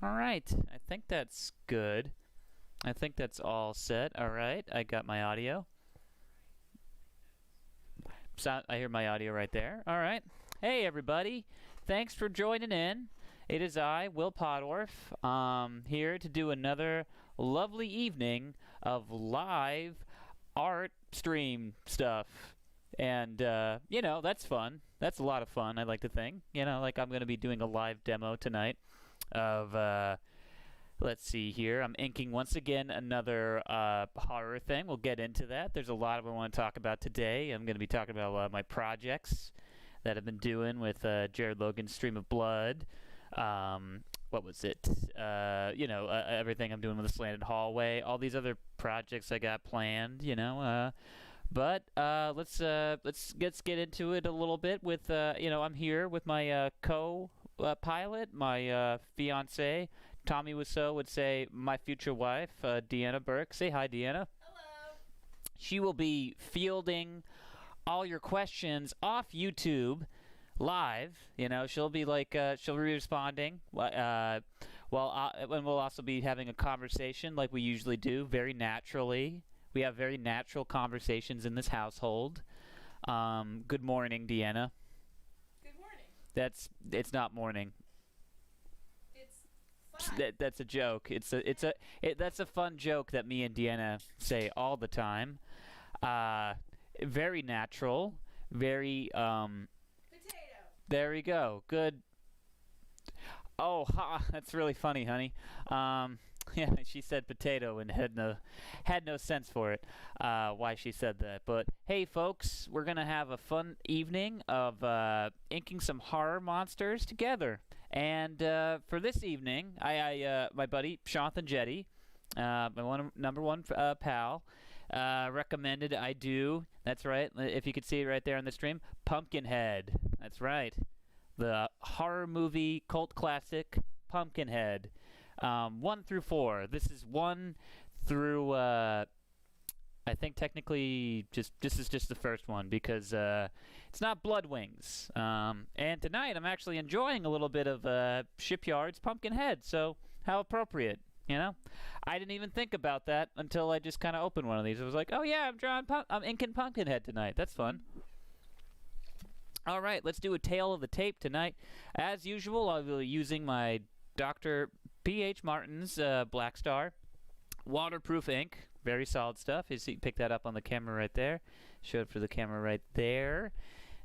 All right, I think that's good. I think that's all set. All right, I got my audio. I hear my audio right there. All right. Hey, everybody. Thanks for joining in. It is I, Will Pottorff, here to do another lovely evening of live art stream stuff. And, that's fun. That's a lot of fun, I like to think. Like I'm going to be doing a live demo tonight of, let's see here. I'm inking once again another horror thing. We'll get into that. There's a lot of what I want to talk about today. I'm going to be talking about a lot of my projects that I've been doing with Jared Logan's Stream of Blood. What was it? Everything I'm doing with the Slanted Hallway. All these other projects I got planned. But let's get into it a little bit with I'm here with my co-pilot, my fiance. Tommy Wiseau would say my future wife, Deanna Burke. Say hi, Deanna. Hello. She will be fielding all your questions off YouTube live. She'll be she'll be responding. And we'll also be having a conversation like we usually do, very naturally. We have very natural conversations in this household. Good morning, Deanna. Good morning. It's not morning. It's fun. That's a joke. That's a fun joke that me and Deanna say all the time. Very natural. Very Potato. There we go. Good. Oh, that's really funny, honey. Yeah, she said potato and had no sense for it, why she said that. But hey, folks, we're gonna have a fun evening of inking some horror monsters together. And for this evening, my buddy Shanthan Jetty, my number one pal, recommended I do. That's right. If you could see it right there on the stream, Pumpkinhead. That's right. The horror movie cult classic Pumpkinhead. 1 through 4. This is 1 through, I think technically this is just the first one because it's not Blood Wings. And tonight I'm actually enjoying a little bit of Shipyard's Pumpkinhead, so how appropriate, I didn't even think about that until I just kind of opened one of these. I was like, oh yeah, I'm inking Pumpkinhead tonight. That's fun. All right, let's do a tale of the tape tonight. As usual, I'll be using my Dr. P.H. Martin's Black Star waterproof ink. Very solid stuff. You see, pick that up on the camera right there. Show it for the camera right there.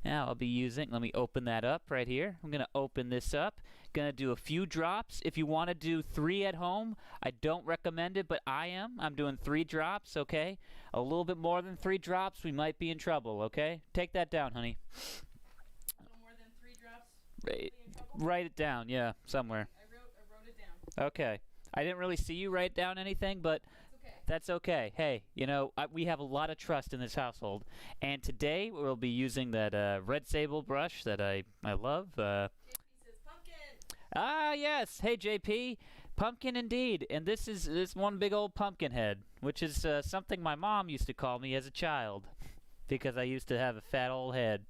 Now I'll be using, let me open that up right here. I'm going to open this up. Going to do a few drops. If you want to do 3 at home, I don't recommend it, but I'm doing 3 drops, okay? A little bit more than 3 drops, we might be in trouble, okay? Take that down, honey. A little more than 3 drops? Write it down, yeah, somewhere. I wrote it down. Okay. I didn't really see you write down anything, but Okay. that's okay. Hey, we have a lot of trust in this household. And today we'll be using that red sable brush that I love. JP says pumpkin. Ah, yes. Hey, JP. Pumpkin indeed. And this is one big old pumpkin head, which is something my mom used to call me as a child because I used to have a fat old head.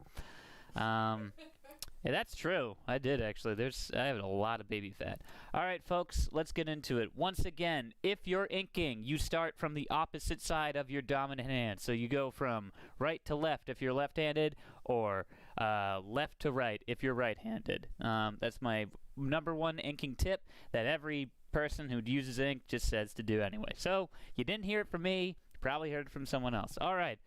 Yeah, that's true. I did actually. I have a lot of baby fat. All right, folks, let's get into it. Once again, if you're inking, you start from the opposite side of your dominant hand. So you go from right to left if you're left-handed, or left to right if you're right-handed. That's my number one inking tip that every person who uses ink just says to do anyway. So you didn't hear it from me. You probably heard it from someone else. All right.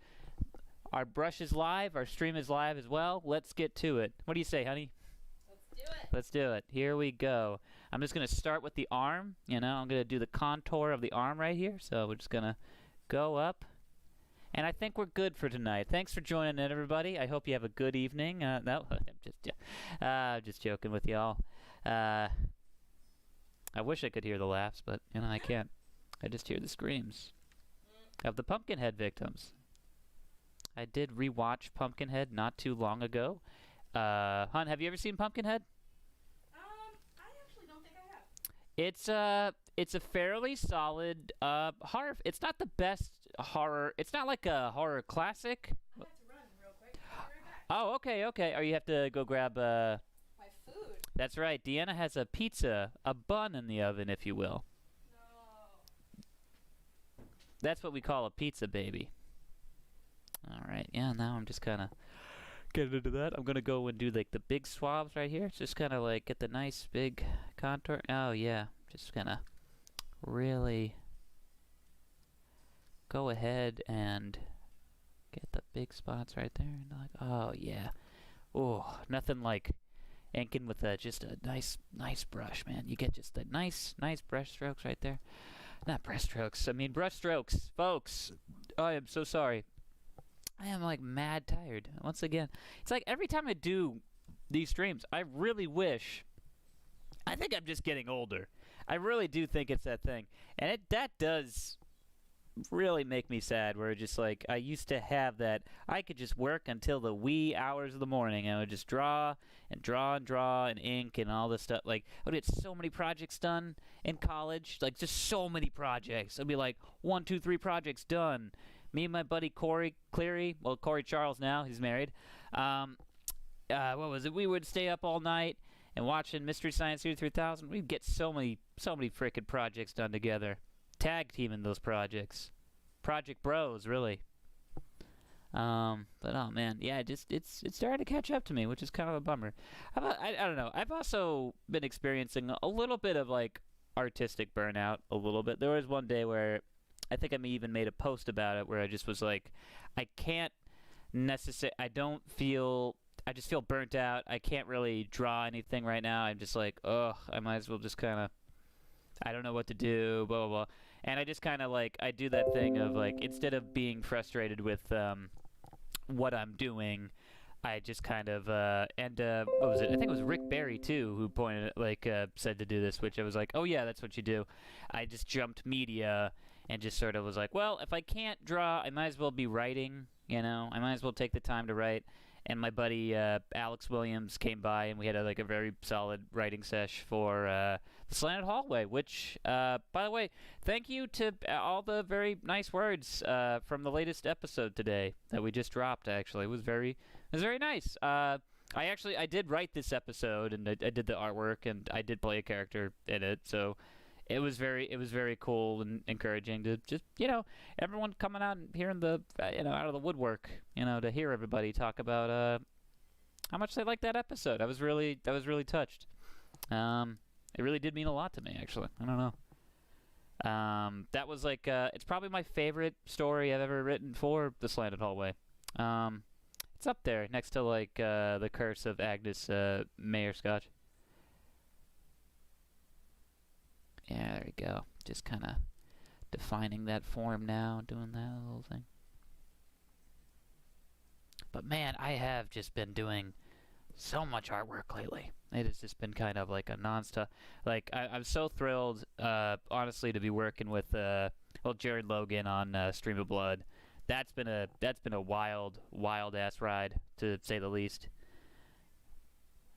Our brush is live. Our stream is live as well. Let's get to it. What do you say, honey? Let's do it. Let's do it. Here we go. I'm just going to start with the arm. I'm going to do the contour of the arm right here. So we're just going to go up. And I think we're good for tonight. Thanks for joining in, everybody. I hope you have a good evening. No, I'm just joking with y'all. I wish I could hear the laughs, but I can't. I just hear the screams of the Pumpkinhead victims. I did rewatch Pumpkinhead not too long ago. Hun, have you ever seen Pumpkinhead? I actually don't think I have. It's a fairly solid horror. It's not the best horror. It's not like a horror classic. I have to run real quick. I'll be right back. Oh, okay. Or you have to go grab My food. That's right. Deanna has a pizza, a bun in the oven, if you will. No. That's what we call a pizza, baby. All right. Yeah. Now I'm just kind of getting into that. I'm gonna go and do like the big swabs right here. Just kind of like get the nice big contour. Oh yeah. Just gonna really go ahead and get the big spots right there. And like, oh yeah. Oh, nothing like inking with just a nice brush, man. You get just the nice brush strokes right there. Not brush strokes. I mean brush strokes, folks. I am so sorry. I am like mad tired. Once again, it's like every time I do these streams, I really wish. I think I'm just getting older. I really do think it's that thing, and that does really make me sad. Where just like I used to have that, I could just work until the wee hours of the morning, and I would just draw and draw and draw and ink and all this stuff. Like I would get so many projects done in college, like just so many projects. I'd be like 1, 2, 3 projects done. Me and my buddy Corey Cleary, well Corey Charles now, he's married. What was it? We would stay up all night and watching Mystery Science Theater 3000. We'd get so many freaking projects done together. Tag teaming those projects. Project Bros, really. But oh man, yeah, it's starting to catch up to me, which is kind of a bummer. I don't know. I've also been experiencing a little bit of like artistic burnout. A little bit. There was one day where I think I even made a post about it where I just was like, I can't necessarily. I just feel burnt out. I can't really draw anything right now. I'm just like, ugh. I might as well just kind of. I don't know what to do. Blah blah blah. And I just kind of like I do that thing of like instead of being frustrated with what I'm doing, I just kind of what was it? I think it was Rick Barry too who pointed said to do this, which I was like, oh yeah, that's what you do. I just jumped media and just sort of was like, well, if I can't draw, I might as well be writing. You know, I might as well take the time to write. And my buddy Alex Williams came by, and we had a very solid writing sesh for the Slanted Hallway. Which, by the way, thank you to all the very nice words from the latest episode today that we just dropped. Actually, it was very nice. I did write this episode, and I did the artwork, and I did play a character in it. So it was very cool and encouraging to just everyone coming out and hearing the out of the woodwork, to hear everybody talk about how much they liked that episode. I was really touched. It really did mean a lot to me, actually. I don't know. That was like it's probably my favorite story I've ever written for the Slanted Hallway. It's up there next to like the Curse of Agnes Mayer Scotch. Yeah, there we go. Just kind of defining that form now, doing that little thing. But man, I have just been doing so much artwork lately. It has just been kind of like a nonstop. Like I'm so thrilled, honestly, to be working with Jared Logan on Stream of Blood. That's been a wild ass ride, to say the least.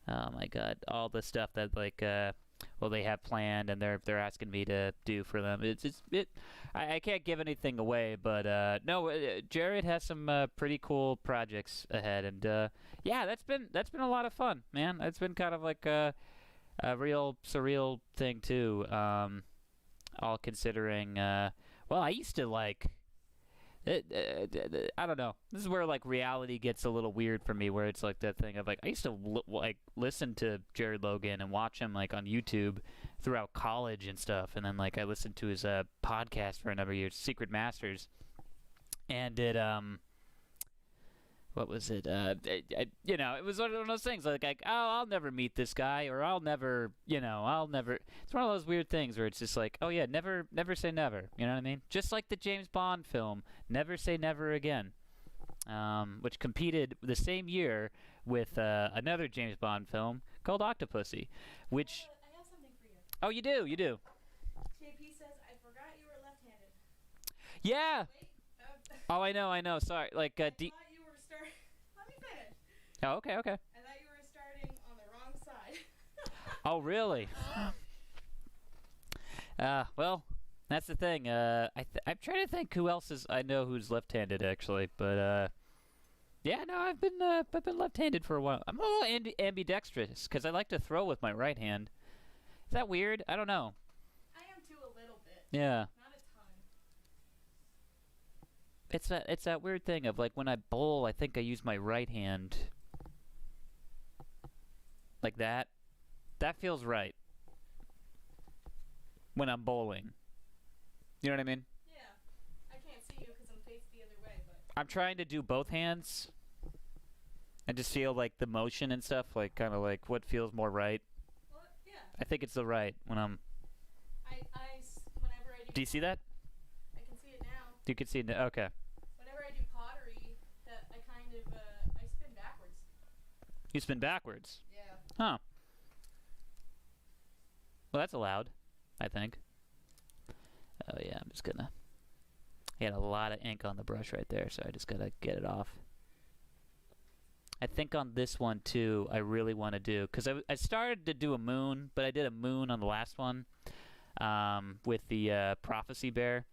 Oh my god, all the stuff that they have planned and they're asking me to do for them. I can't give anything away, but no, Jared has some pretty cool projects ahead, and yeah, that's been a lot of fun, man. It's been kind of like a real surreal thing too. All considering, well, I used to like. I don't know. This is where like reality gets a little weird for me, where it's like that thing of like I used to listen to Jared Logan and watch him like on YouTube throughout college and stuff, and then like I listened to his podcast for a number of years, Secret Masters, and it what was it? It was one of those things like, oh, I'll never meet this guy, or I'll never. It's one of those weird things where it's just like, oh yeah, never say never. You know what I mean? Just like the James Bond film, Never Say Never Again, which competed the same year with another James Bond film called Octopussy, which. I have something for you. Oh, you do. JP says, I forgot you were left-handed. Yeah. Wait. Oh, I know. Sorry. Like, I thought you were starting. Let me finish. Oh, okay. I thought you were starting on the wrong side. Oh, really? Well, that's the thing. I'm trying to think who else I know who's left-handed, actually. But, Yeah, no, I've been left-handed for a while. I'm a little ambidextrous because I like to throw with my right hand. Is that weird? I don't know. I am too a little bit. Yeah. Not a ton. It's that weird thing of like when I bowl, I think I use my right hand like that. That feels right when I'm bowling. You know what I mean? Yeah. I can't see you because I'm faced the other way, but I'm trying to do both hands and just feel like the motion and stuff, like kind of like what feels more right. well, yeah. I think it's the right when I'm. Whenever I do. Do you see that? I can see it now. You can see it. Okay. Whenever I do pottery, that I kind of I spin backwards. You spin backwards. Yeah. Huh. Well, that's allowed, I think. Oh yeah, I'm just gonna. I had a lot of ink on the brush right there, so I just gotta get it off. I think on this one too, I really want to do because I started to do a moon, but I did a moon on the last one with the prophecy bear.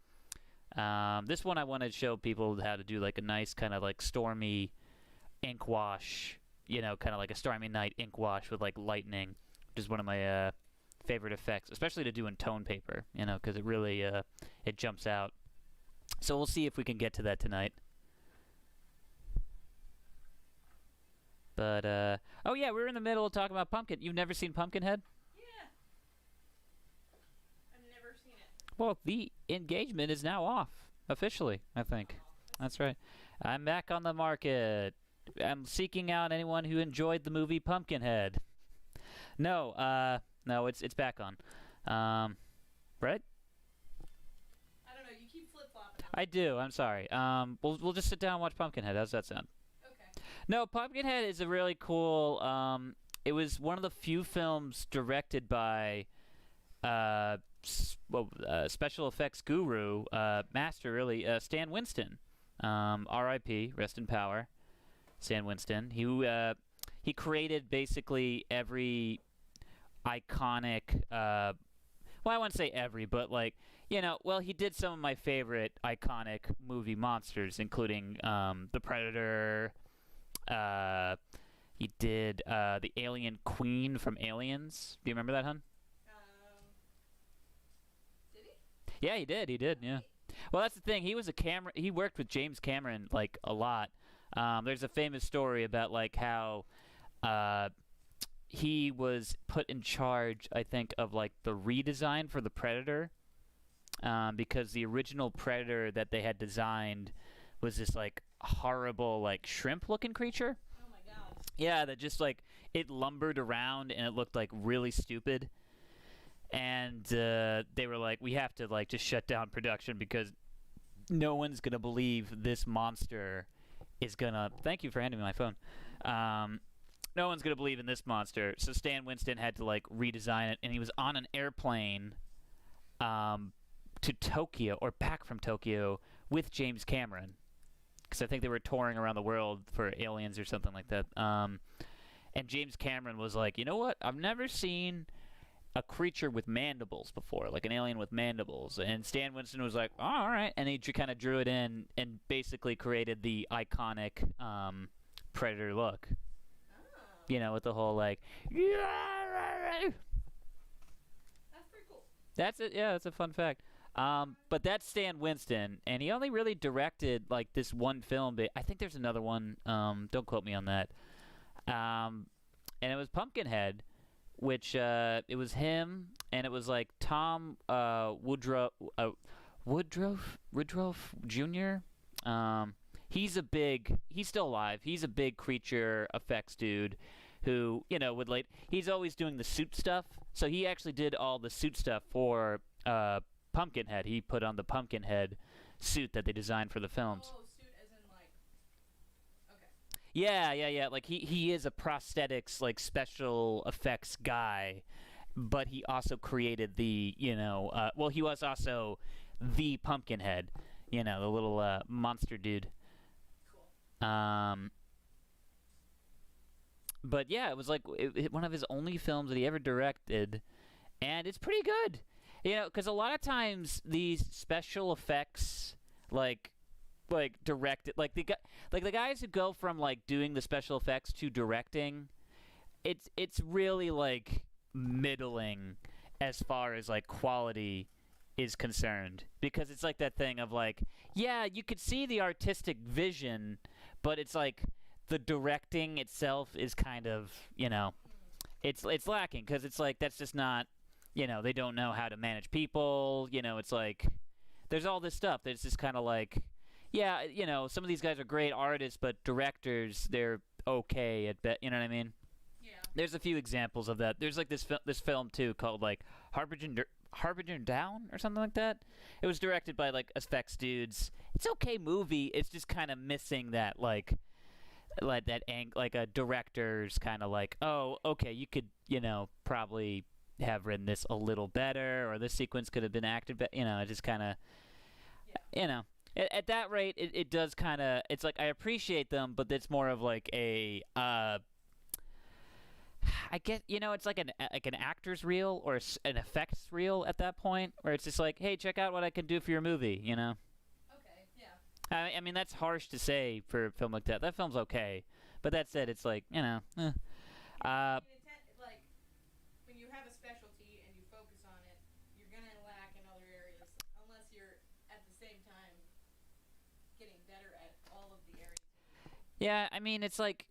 This one I want to show people how to do like a nice kind of like stormy ink wash, you know, kind of like a stormy night ink wash with like lightning, which is one of my favorite effects, especially to do in tone paper, you know, because it really it jumps out. So we'll see if we can get to that tonight. But oh yeah, we were in the middle of talking about Pumpkin. You've never seen Pumpkinhead? Yeah. I've never seen it. Well, the engagement is now off officially, I think. That's right. I'm back on the market. I'm seeking out anyone who enjoyed the movie Pumpkinhead. No, no, it's back on. Right? I don't know. You keep flip flopping. I do. I'm sorry. We'll just sit down and watch Pumpkinhead. How's that sound? Okay. No, Pumpkinhead is a really cool. It was one of the few films directed by special effects guru, master really, Stan Winston. R.I.P. Rest in power, Stan Winston. He created basically every iconic. Well, I wouldn't say every, but like you know, well, he did some of my favorite iconic movie monsters, including the Predator. He did the Alien Queen from Aliens. Do you remember that, hun? Did he? Yeah, he did. He did. Yeah. Well, that's the thing. He was a camera. He worked with James Cameron like a lot. There's a famous story about like how he was put in charge, I think, of like the redesign for the Predator, because the original Predator that they had designed was this like horrible like shrimp-looking creature. Oh my god. Yeah, that just like it lumbered around and it looked like really stupid. And they were like, we have to like just shut down production because no one's gonna believe this monster is gonna. Thank you for handing me my phone. No one's gonna believe in this monster. So Stan Winston had to like redesign it, and he was on an airplane to Tokyo or back from Tokyo with James Cameron, because I think they were touring around the world for Aliens or something like that. And James Cameron was like, you know what? I've never seen a creature with mandibles before, like an alien with mandibles. And Stan Winston was like, oh, all right. And he kind of drew it in and basically created the iconic Predator look. Oh. You know, with the whole like, That's pretty cool. that's it. Yeah, that's a fun fact. But that's Stan Winston, and he only really directed like this one film. But I think there's another one. Don't quote me on that. And it was Pumpkinhead, which it was him, and it was like Tom Woodruff Jr. He's still alive. He's a big creature effects dude who, you know, he's always doing the suit stuff. So he actually did all the suit stuff for Pumpkinhead. He put on the Pumpkinhead suit that they designed for the films. Oh, suit as in like. Okay. Yeah. Like he is a prosthetics, like special effects guy, but he also created the, you know, well, he was also the Pumpkinhead, you know, the little monster dude. Cool. But yeah, it was like one of his only films that he ever directed, and it's pretty good. You know, because a lot of times these special effects, like like direct it. Like the guys who go from like doing the special effects to directing, it's really like middling as far as like quality is concerned, because it's like that thing of like, yeah, you could see the artistic vision, but it's like the directing itself is kind of, it's lacking, because it's like that's just not, they don't know how to manage people. It's like there's all this stuff that's just kind of like, yeah, some of these guys are great artists, but directors, they're okay at best. You know what I mean? Yeah. There's a few examples of that. There's like this film too called like Harbinger Down or something like that. It was directed by like effects dudes. It's okay movie. It's just kind of missing that like like a director's kind of like, oh, okay, you could probably have written this a little better, or this sequence could have been acted better. It just kind of, at that rate, it does kind of. It's like I appreciate them, but it's more of like a. I get, it's like an actor's reel or an effects reel at that point, where it's just like, hey, check out what I can do for your movie, Okay, yeah. I mean, that's harsh to say for a film like that. That film's okay, but that said, it's like, Like, when you have a specialty and you focus on it, you're gonna lack in other areas unless you're at the same time getting better at all of the areas. Yeah, I mean, it's like,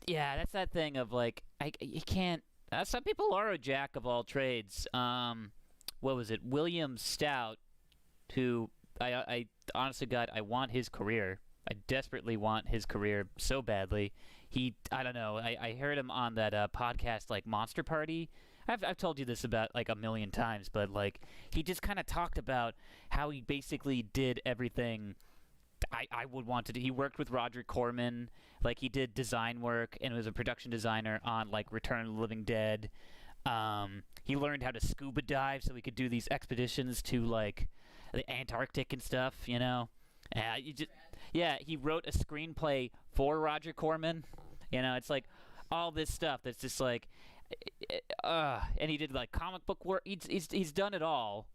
yeah, that's that thing of like, you can't. Some people are a jack of all trades. What was it? William Stout, who I honestly, God, I want his career. I desperately want his career so badly. I don't know. I heard him on that podcast, like Monster Party. I've told you this about like a million times, but like he just kind of talked about how he basically did everything I would want to do. He worked with Roger Corman, like he did design work and was a production designer on like Return of the Living Dead. He learned how to scuba dive so he could do these expeditions to like the Antarctic and stuff. He wrote a screenplay for Roger Corman. It's like all this stuff that's just like, and he did like comic book work. He's done it all.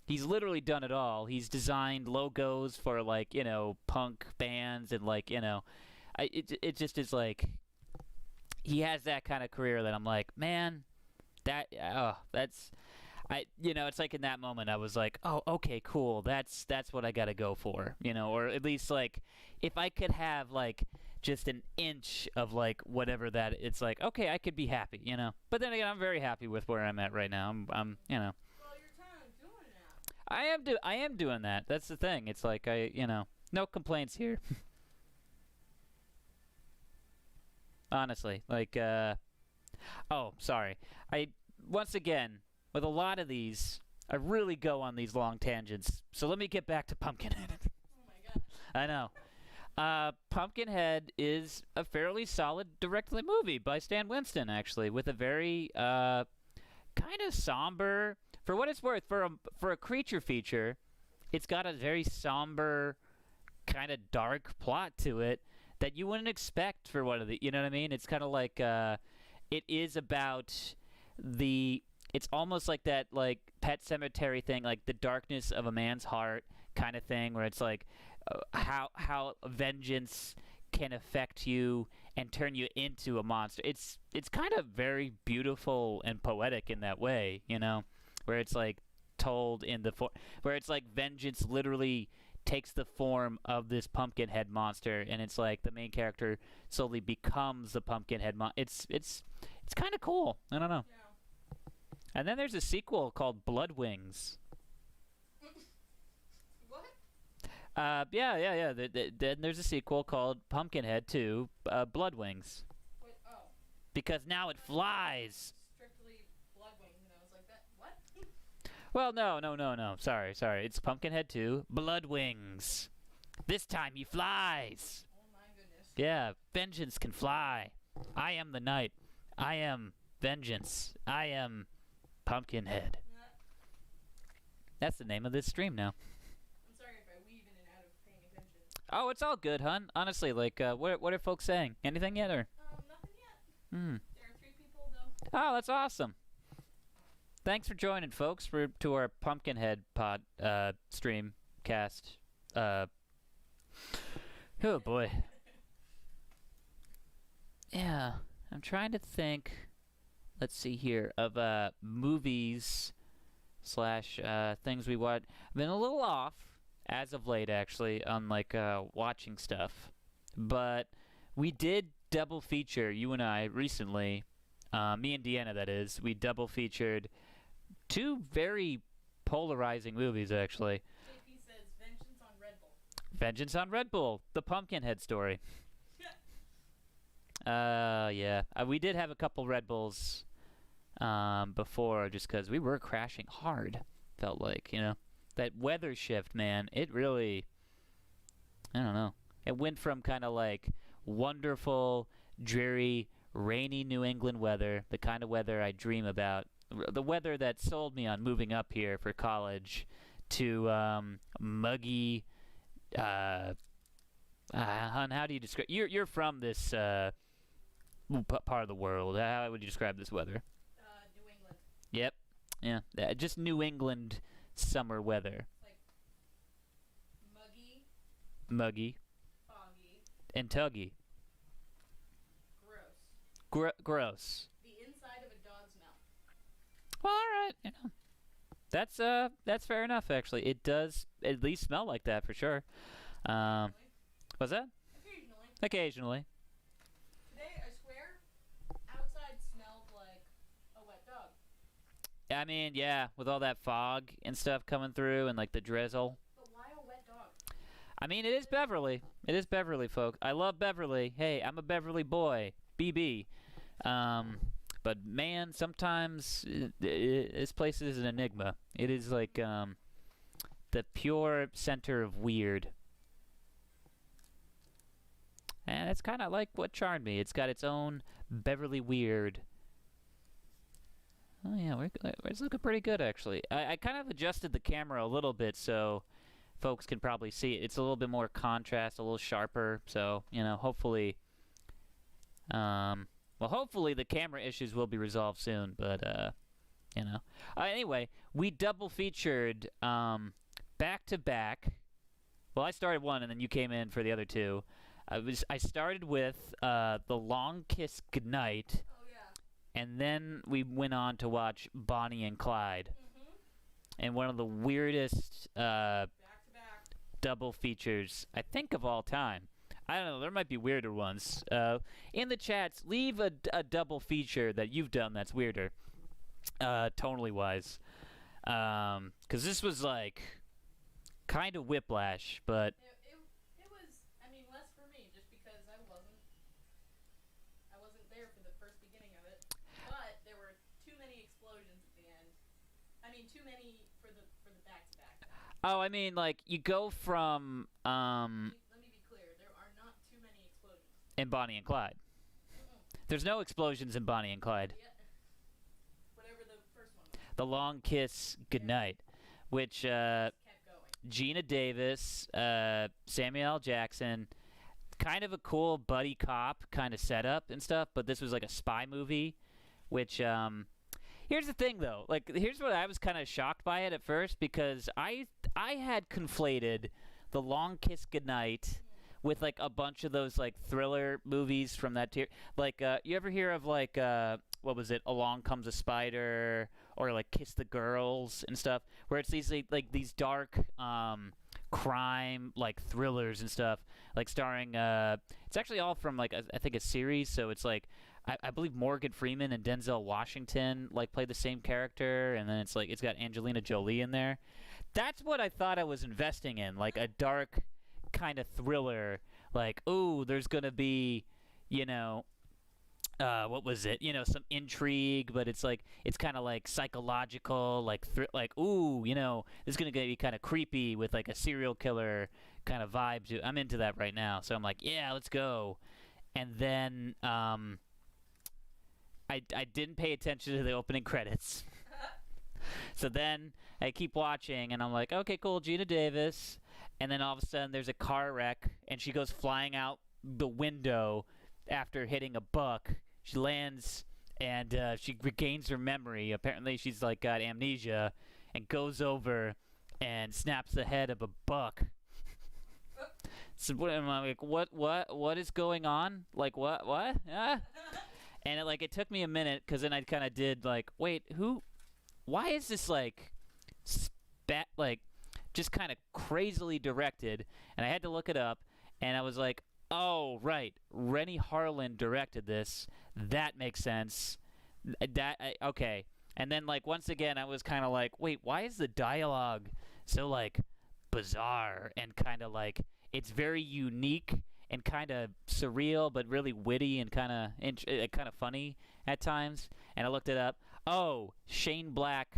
He's literally done it all. He's designed logos for like punk bands and like it just is like he has that kind of career that I'm like, man, that's it's like in that moment I was like, oh, okay, cool, that's what I gotta go for, or at least like if I could have like just an inch of like whatever that, it's like, okay, I could be happy, but then again, I'm very happy with where I'm at right now. I'm I am doing that. That's the thing. It's like no complaints here. Honestly, like oh, sorry. Once again, with a lot of these, I really go on these long tangents. So let me get back to Pumpkinhead. Oh my god. I know. Pumpkinhead is a fairly solid directly movie by Stan Winston, actually, with a very kind of somber. For what it's worth, for a creature feature, it's got a very somber, kind of dark plot to it that you wouldn't expect for one of the. You know what I mean? It's kind of like it is about It's almost like that like Pet Sematary thing, like the darkness of a man's heart kind of thing, where it's like how vengeance can affect you and turn you into a monster. It's kind of very beautiful and poetic in that way, where it's like told in the where it's like vengeance literally takes the form of this Pumpkinhead monster, and it's like the main character slowly becomes the Pumpkinhead it's kind of cool. I don't know. Yeah. And then there's a sequel called Blood Wings. What? Yeah. Then there's a sequel called Pumpkinhead 2, Blood Wings. Wait, oh. Because now it flies. Strictly Blood Wings, and I was like, that, what? Well, no. Sorry. It's Pumpkinhead 2, Blood Wings. This time he flies. Oh my goodness. Yeah, vengeance can fly. I am the night. I am vengeance. I am Pumpkinhead. That's the name of this stream now. I'm sorry if I weave in and out of paying attention. Oh, it's all good, hun. Honestly, like, what are folks saying? Anything yet, or? Nothing yet. Hmm. There are 3 people, though. Oh, that's awesome. Thanks for joining, folks, to our Pumpkinhead pod stream cast. Oh boy. Yeah, I'm trying to think. Let's see here of movies slash things we watch. I've been a little off as of late, actually, on like watching stuff. But we did double feature, you and I, recently. Me and Deanna, that is. We double featured two very polarizing movies, actually. JP says Vengeance on Red Bull. Vengeance on Red Bull, the Pumpkinhead story. Yeah. We did have a couple Red Bulls before, just because we were crashing hard. Felt like, that weather shift, man. It really, I don't know. It went from kind of like wonderful, dreary, rainy New England weather, the kind of weather I dream about, the weather that sold me on moving up here for college, to muggy. Hun, how do you describe? You're from this part of the world. How would you describe this weather? New England. Yep. Yeah. Just New England summer weather. Like Muggy. foggy, And tuggy. gross. Gross. The inside of a dog's mouth. Well, all right. That's fair enough. Actually, it does at least smell like that for sure. Was that? Occasionally. Occasionally. Today, I swear, outside smelled like a wet dog. I mean, yeah, with all that fog and stuff coming through and like the drizzle. But why a wet dog? I mean, it is Beverly. It is Beverly, folks. I love Beverly. Hey, I'm a Beverly boy. BB. But man, sometimes this place is an enigma. It is like the pure center of weird. And it's kind of like what charmed me. It's got its own Beverly weird. Oh yeah, it's looking pretty good actually. I kind of adjusted the camera a little bit so folks can probably see it. It's a little bit more contrast, a little sharper. So hopefully, hopefully the camera issues will be resolved soon. But anyway, we double featured back to back. Well, I started one and then you came in for the other two. I started with The Long Kiss Goodnight, Oh, yeah. and then we went on to watch Bonnie and Clyde. Mm-hmm. And one of the weirdest Back to back. double features, I think, of all time. I don't know, there might be weirder ones. In the chats, leave a double feature that you've done that's weirder, tonally wise. Because this was like kind of whiplash, but... It was, I mean, less for me, just because I wasn't there for the first beginning of it. But there were too many explosions at the end. I mean, too many for the back-to-back. Oh, I mean, like, you go from, Let me be clear, there are not too many explosions. in Bonnie and Clyde. There's no explosions in Bonnie and Clyde. Yeah. Whatever the first one was. The Long Kiss Goodnight, which, Just kept going. Gina Davis, Samuel L. Jackson, kind of a cool buddy cop kind of setup and stuff, but this was like a spy movie, which, here's the thing though, like, here's what I was kind of shocked by it at first, because I had conflated The Long Kiss Goodnight with like a bunch of those like thriller movies from that tier. Like, you ever hear of like, what was it, Along Comes a Spider, or like Kiss the Girls and stuff, where it's these like these dark crime like thrillers and stuff, like starring it's actually all from like I think a series, so it's like I believe Morgan Freeman and Denzel Washington like play the same character, and then it's like it's got Angelina Jolie in there. That's what I thought I was investing in, like a dark kind of thriller, like, ooh, there's gonna be, what was it? Some intrigue, but it's like it's kind of like psychological, like like, ooh, this is gonna be kind of creepy with like a serial killer kind of vibe to. I'm into that right now, so I'm like, yeah, let's go. And then I didn't pay attention to the opening credits. So then I keep watching, and I'm like, okay, cool, Gina Davis. And then all of a sudden there's a car wreck, and she goes flying out the window after hitting a buck. She lands, and she regains her memory. Apparently she's like got amnesia, and goes over and snaps the head of a buck. So what am I like? What is going on? Like what? Ah? And it took me a minute because then I kind of did like, wait, who? Why is this like, like, just kind of crazily directed? And I had to look it up, and I was like, oh right, Rennie Harlan directed this. That makes sense. Okay. And then like once again, I was kind of like, wait, why is the dialogue so like bizarre and kind of like it's very unique and kind of surreal, but really witty and kind of funny at times. And I looked it up. Oh, Shane Black,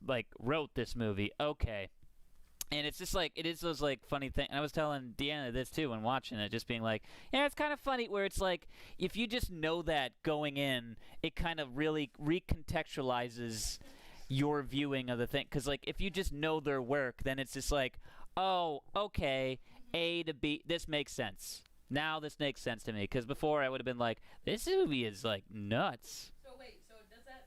like wrote this movie. Okay, and it's just like it is those like funny things. And I was telling Deanna this too when watching it, just being like, yeah, it's kind of funny where it's like if you just know that going in, it kind of really recontextualizes your viewing of the thing. Because like if you just know their work, then it's just like, oh, okay, A to B, this makes sense. Now this makes sense to me. Because before I would have been like, this movie is like nuts. So wait, so does that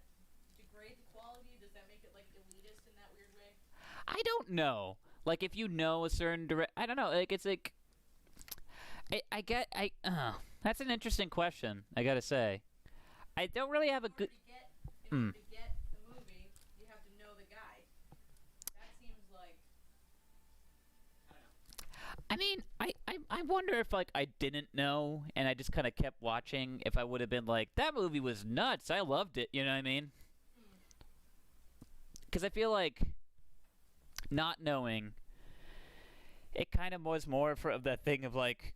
degrade the quality? Does that make it like elitist in that weird way? I don't know. Like if you know a certain I don't know. Like it's like, that's an interesting question. I gotta say, I don't really have a good. In order to get the movie, you have to know the guy. That seems like I don't know. I mean, I wonder if like I didn't know and I just kind of kept watching, if I would have been like, that movie was nuts, I loved it, you know what I mean? Because I feel like not knowing, it kind of was more of that thing of like,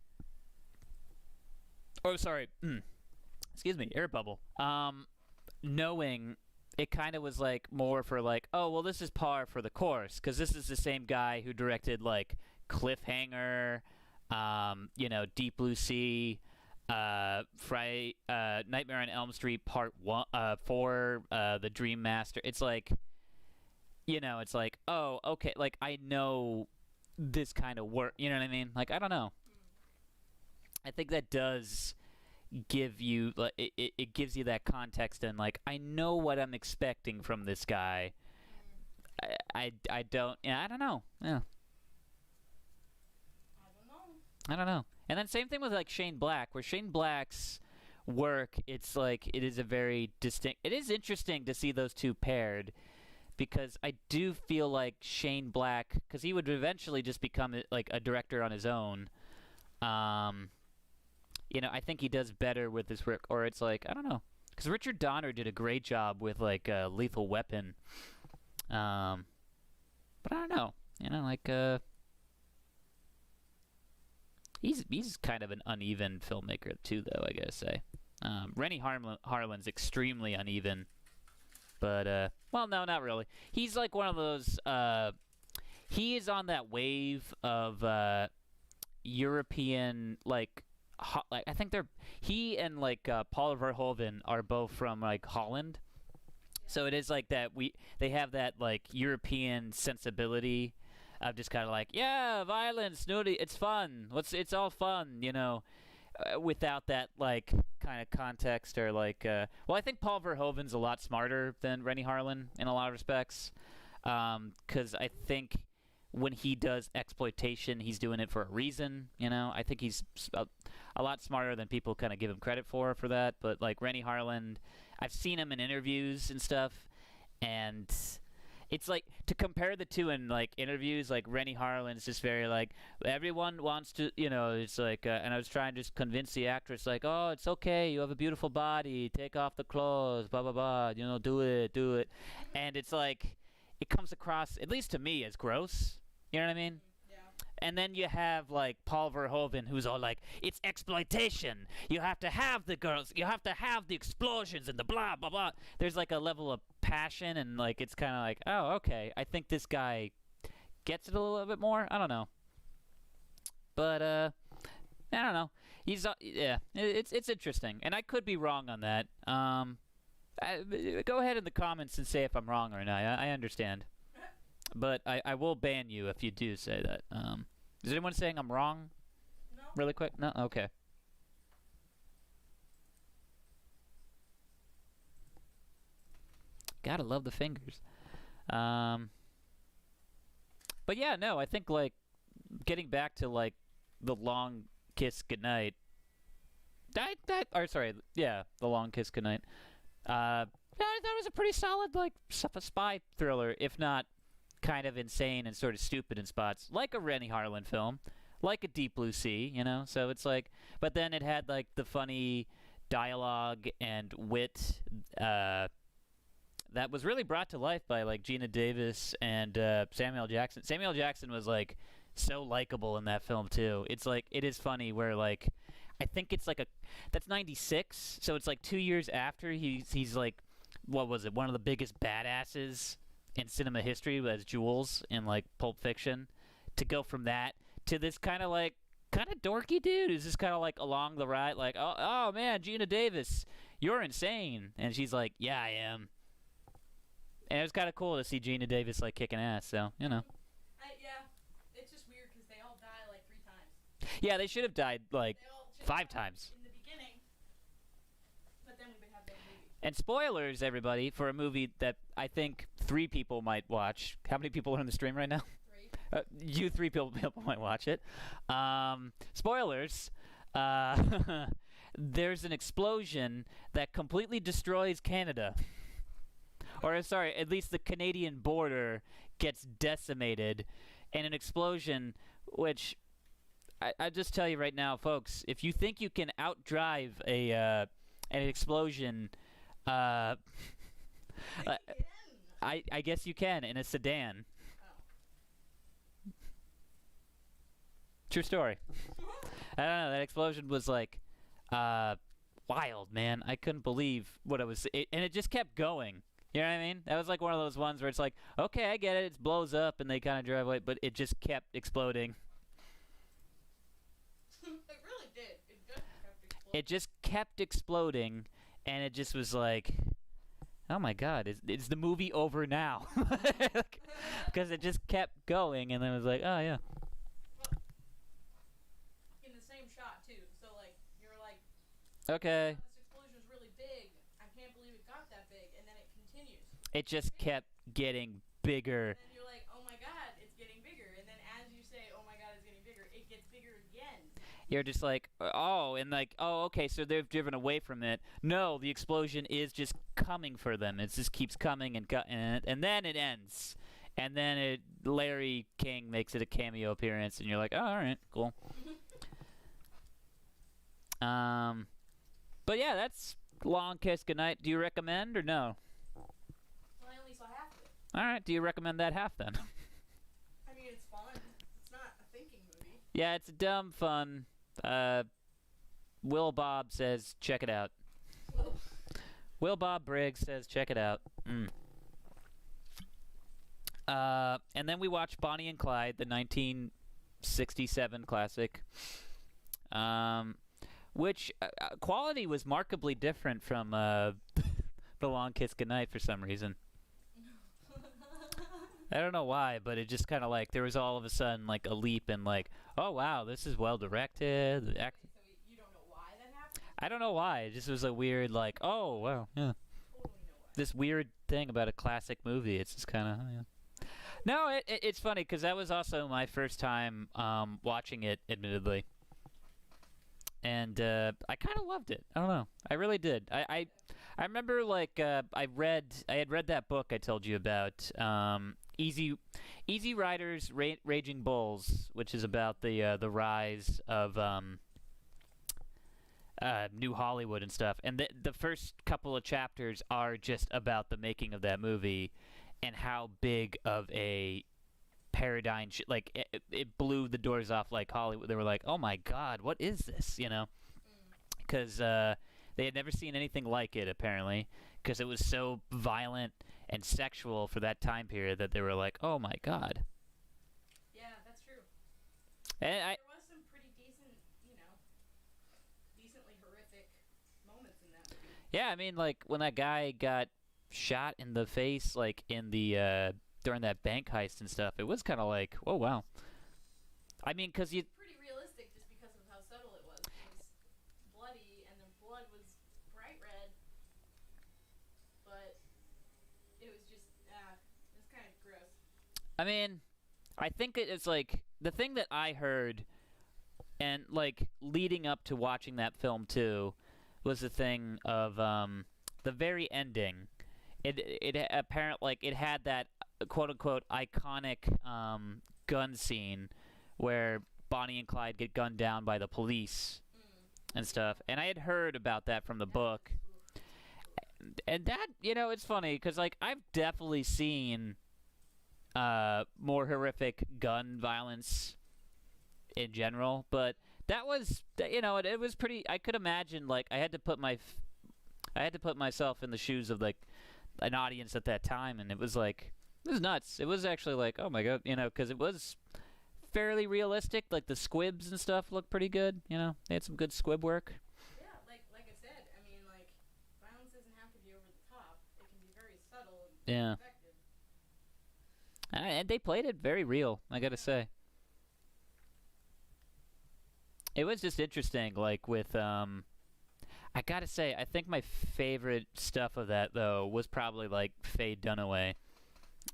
oh sorry, excuse me, air bubble. Knowing, it kind of was like more for like, oh well, this is par for the course because this is the same guy who directed like Cliffhanger, Deep Blue Sea, Nightmare on Elm Street Part 4, The Dream Master. It's like, it's like, oh, okay, like I know this kind of work. You know what I mean? Like I don't know. I think that does give you like it gives you that context and like I know what I'm expecting from this guy. I don't. Yeah, I don't know. Yeah. I don't know. And then same thing with like Shane Black, where Shane Black's work, it's like it is a very distinct. It is interesting to see those two paired, because I do feel like Shane Black, because he would eventually just become like a director on his own. I think he does better with his work, or it's like I don't know, because Richard Donner did a great job with like Lethal Weapon. But I don't know. He's kind of an uneven filmmaker too, though, I gotta say. Rennie Harlan's extremely uneven, but well, no, not really. He's like one of those. He is on that wave of European like I think he and like Paul Verhoeven are both from like Holland, so it is like that they have that like European sensibility of just kind of like, yeah, violence, nudity, it's fun. It's all fun, without that like kind of context or like. Well, I think Paul Verhoeven's a lot smarter than Rennie Harlan in a lot of respects, because I think when he does exploitation, he's doing it for a reason. I think he's a lot smarter than people kind of give him credit for that. But like Rennie Harlan, I've seen him in interviews and stuff, and it's like to compare the two in like interviews, like Rennie Harlan's just very like, everyone wants to, it's like, and I was trying to just convince the actress like, oh, it's okay, you have a beautiful body, take off the clothes, blah blah blah, do it, and it's like, it comes across, at least to me, as gross. You know what I mean? Yeah. And then you have like Paul Verhoeven, who's all like, it's exploitation. You have to have the girls. You have to have the explosions and the blah blah blah. There's like a level of passion, and like it's kind of like, oh, okay. I think this guy gets it a little bit more. I don't know, but I don't know. He's yeah. It's interesting, and I could be wrong on that. Go ahead in the comments and say if I'm wrong or not. I understand. But I will ban you if you do say that. Is anyone saying I'm wrong? No. Really quick? No? Okay. Gotta love the fingers. But yeah, no, I think like getting back to like The Long Kiss Goodnight. The Long Kiss Goodnight. I thought it was a pretty solid, like, spy thriller, if not kind of insane and sort of stupid in spots, like a Rennie Harlan film, like a Deep Blue Sea, you know? So it's like, but then it had, like, the funny dialogue and wit that was really brought to life by, like, Gina Davis and Samuel Jackson. Samuel Jackson was, like, so likable in that film, too. It's, like, it is funny where, like, I think it's, like, that's 96, so it's, like, 2 years after he's like, what was it, one of the biggest badasses in cinema history as Jules in, like, Pulp Fiction, to go from that to this kind of dorky dude who's just kind of, like, along the ride, like, oh man, Gina Davis, you're insane. And she's like, yeah, I am. And it was kind of cool to see Gina Davis, like, kicking ass, so, you know. Yeah, it's just weird because they all die, like, 3 times. Yeah, they should have died, like, They all 5 times. in the beginning, but then we would have their movie. And spoilers, everybody, for a movie that I think 3 people might watch. How many people are on the stream right now? 3. You 3 people might watch it. Spoilers. There's an explosion that completely destroys Canada. Or, sorry, at least the Canadian border gets decimated in an explosion, which I just tell you right now, folks, if you think you can outdrive an explosion, I guess you can in a sedan. Oh. True story. I don't know. That explosion was like wild, man. I couldn't believe what it was, and it just kept going. You know what I mean? That was like one of those ones where it's like, okay, I get it. It blows up and they kind of drive away, but it just kept exploding. It really did. It just kept exploding. It just kept exploding, and it just was like, oh my god, is the movie over now? Because it just kept going, and then it was like, oh yeah. Well, in the same shot too. So like you're like, Okay. this explosion is really big. I can't believe it got that big, and then it continues. It just kept getting bigger. And then you're like, oh my god, it's getting bigger. And then as you say, oh my god, it's getting bigger, it gets bigger again. You're just like, oh, and like, oh, okay, so they've driven away from it. No, the explosion is just coming for them. It just keeps coming and then it ends. And then Larry King makes it a cameo appearance, and you're like, oh, all right, cool. But yeah, that's Long Kiss Goodnight. Do you recommend or no? Well, I only saw half of it. All right, do you recommend that half then? I mean, it's fun. It's not a thinking movie. Yeah, it's dumb fun. Will Bob says, check it out. Will Bob Briggs says, check it out. And then we watched Bonnie and Clyde, the 1967 classic, which quality was markedly different from The Long Kiss Goodnight for some reason. I don't know why, but it just kind of like, there was all of a sudden like a leap in like, oh wow, this is well directed. So you don't know why that happened? I don't know why. It just was a weird like, oh wow, yeah. Totally know why. This weird thing about a classic movie. It's just kind of, yeah. No, it's funny because that was also my first time watching it, admittedly. And I kind of loved it. I don't know. I really did. I remember like I had read that book I told you about, Easy Riders, Raging Bulls, which is about the rise of New Hollywood and stuff. And the first couple of chapters are just about the making of that movie and how big of a paradigm like it blew the doors off like Hollywood. They were like, oh my god, what is this, you know? Because they had never seen anything like it, apparently, because it was so violent and sexual for that time period that they were like, oh my god. Yeah, that's true. And There was some pretty decent, decently horrific moments in that movie. yeah, I mean, like when that guy got shot in the face, like in the during that bank heist and stuff, it was kind of like, oh wow. I mean, because you. Pretty realistic just because of how subtle it was. It was bloody, and the blood was bright red, but it was just, it was kind of gross. I mean, I think it's like the thing that I heard And like leading up to watching that film too was the thing of the very ending. It apparent like it had that quote unquote iconic gun scene where Bonnie and Clyde get gunned down by the police and stuff. And I had heard about that from the book. And that, it's funny because like I've definitely seen more horrific gun violence in general, but that was, it was pretty. I could imagine, like, I had to put myself in the shoes of like an audience at that time, and it was nuts. It was actually like, oh my god, because it was fairly realistic. Like the squibs and stuff looked pretty good. They had some good squib work. Yeah, like I said, I mean, like, violence doesn't have to be over the top. It can be very subtle and Yeah. effective. And they played it very real, I gotta say. It was just interesting, like with I gotta say, I think my favorite stuff of that though was probably like Faye Dunaway,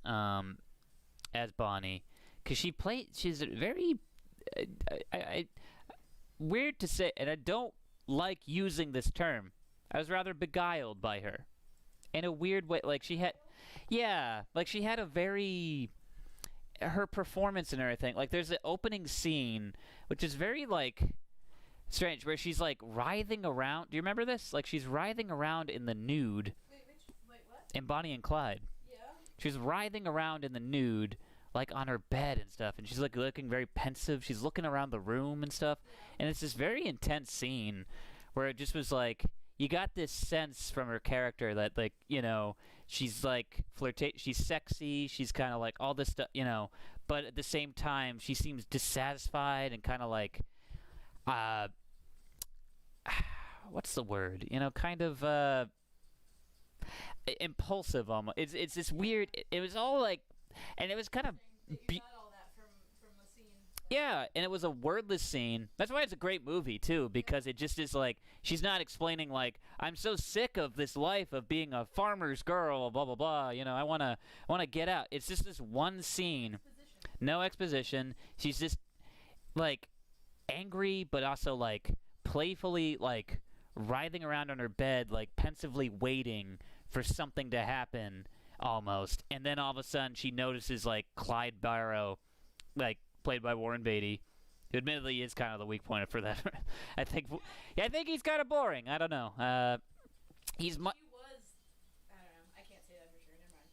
as Bonnie, because she's a very, I weird to say, and I don't like using this term. I was rather beguiled by her, in a weird way. Like she had a very, her performance and everything. Like there's the opening scene, which is very like strange, where she's like writhing around. Do you remember this? Like she's writhing around in the nude. Wait, what? In Bonnie and Clyde. Yeah. She's writhing around in the nude, like on her bed and stuff, and she's like looking very pensive. She's looking around the room and stuff, and it's this very intense scene where it just was like you got this sense from her character that like she's like she's sexy, she's kind of like all this stuff, but at the same time she seems dissatisfied and kind of like what's the word? Kind of impulsive almost. It's this weird. It was all like, and it was kind of. That you got all that from the scene. Yeah, and it was a wordless scene. That's why it's a great movie too, because it just is like she's not explaining like I'm so sick of this life of being a farmer's girl, blah blah blah. I wanna get out. It's just this one scene, no exposition. She's just like angry, but also like playfully like writhing around on her bed, like pensively waiting for something to happen almost. And then all of a sudden she notices like Clyde Barrow, like played by Warren Beatty, who admittedly is kind of the weak point for that. I think he's kind of boring. I don't know. He was. I don't know. I can't say that for sure. Never mind.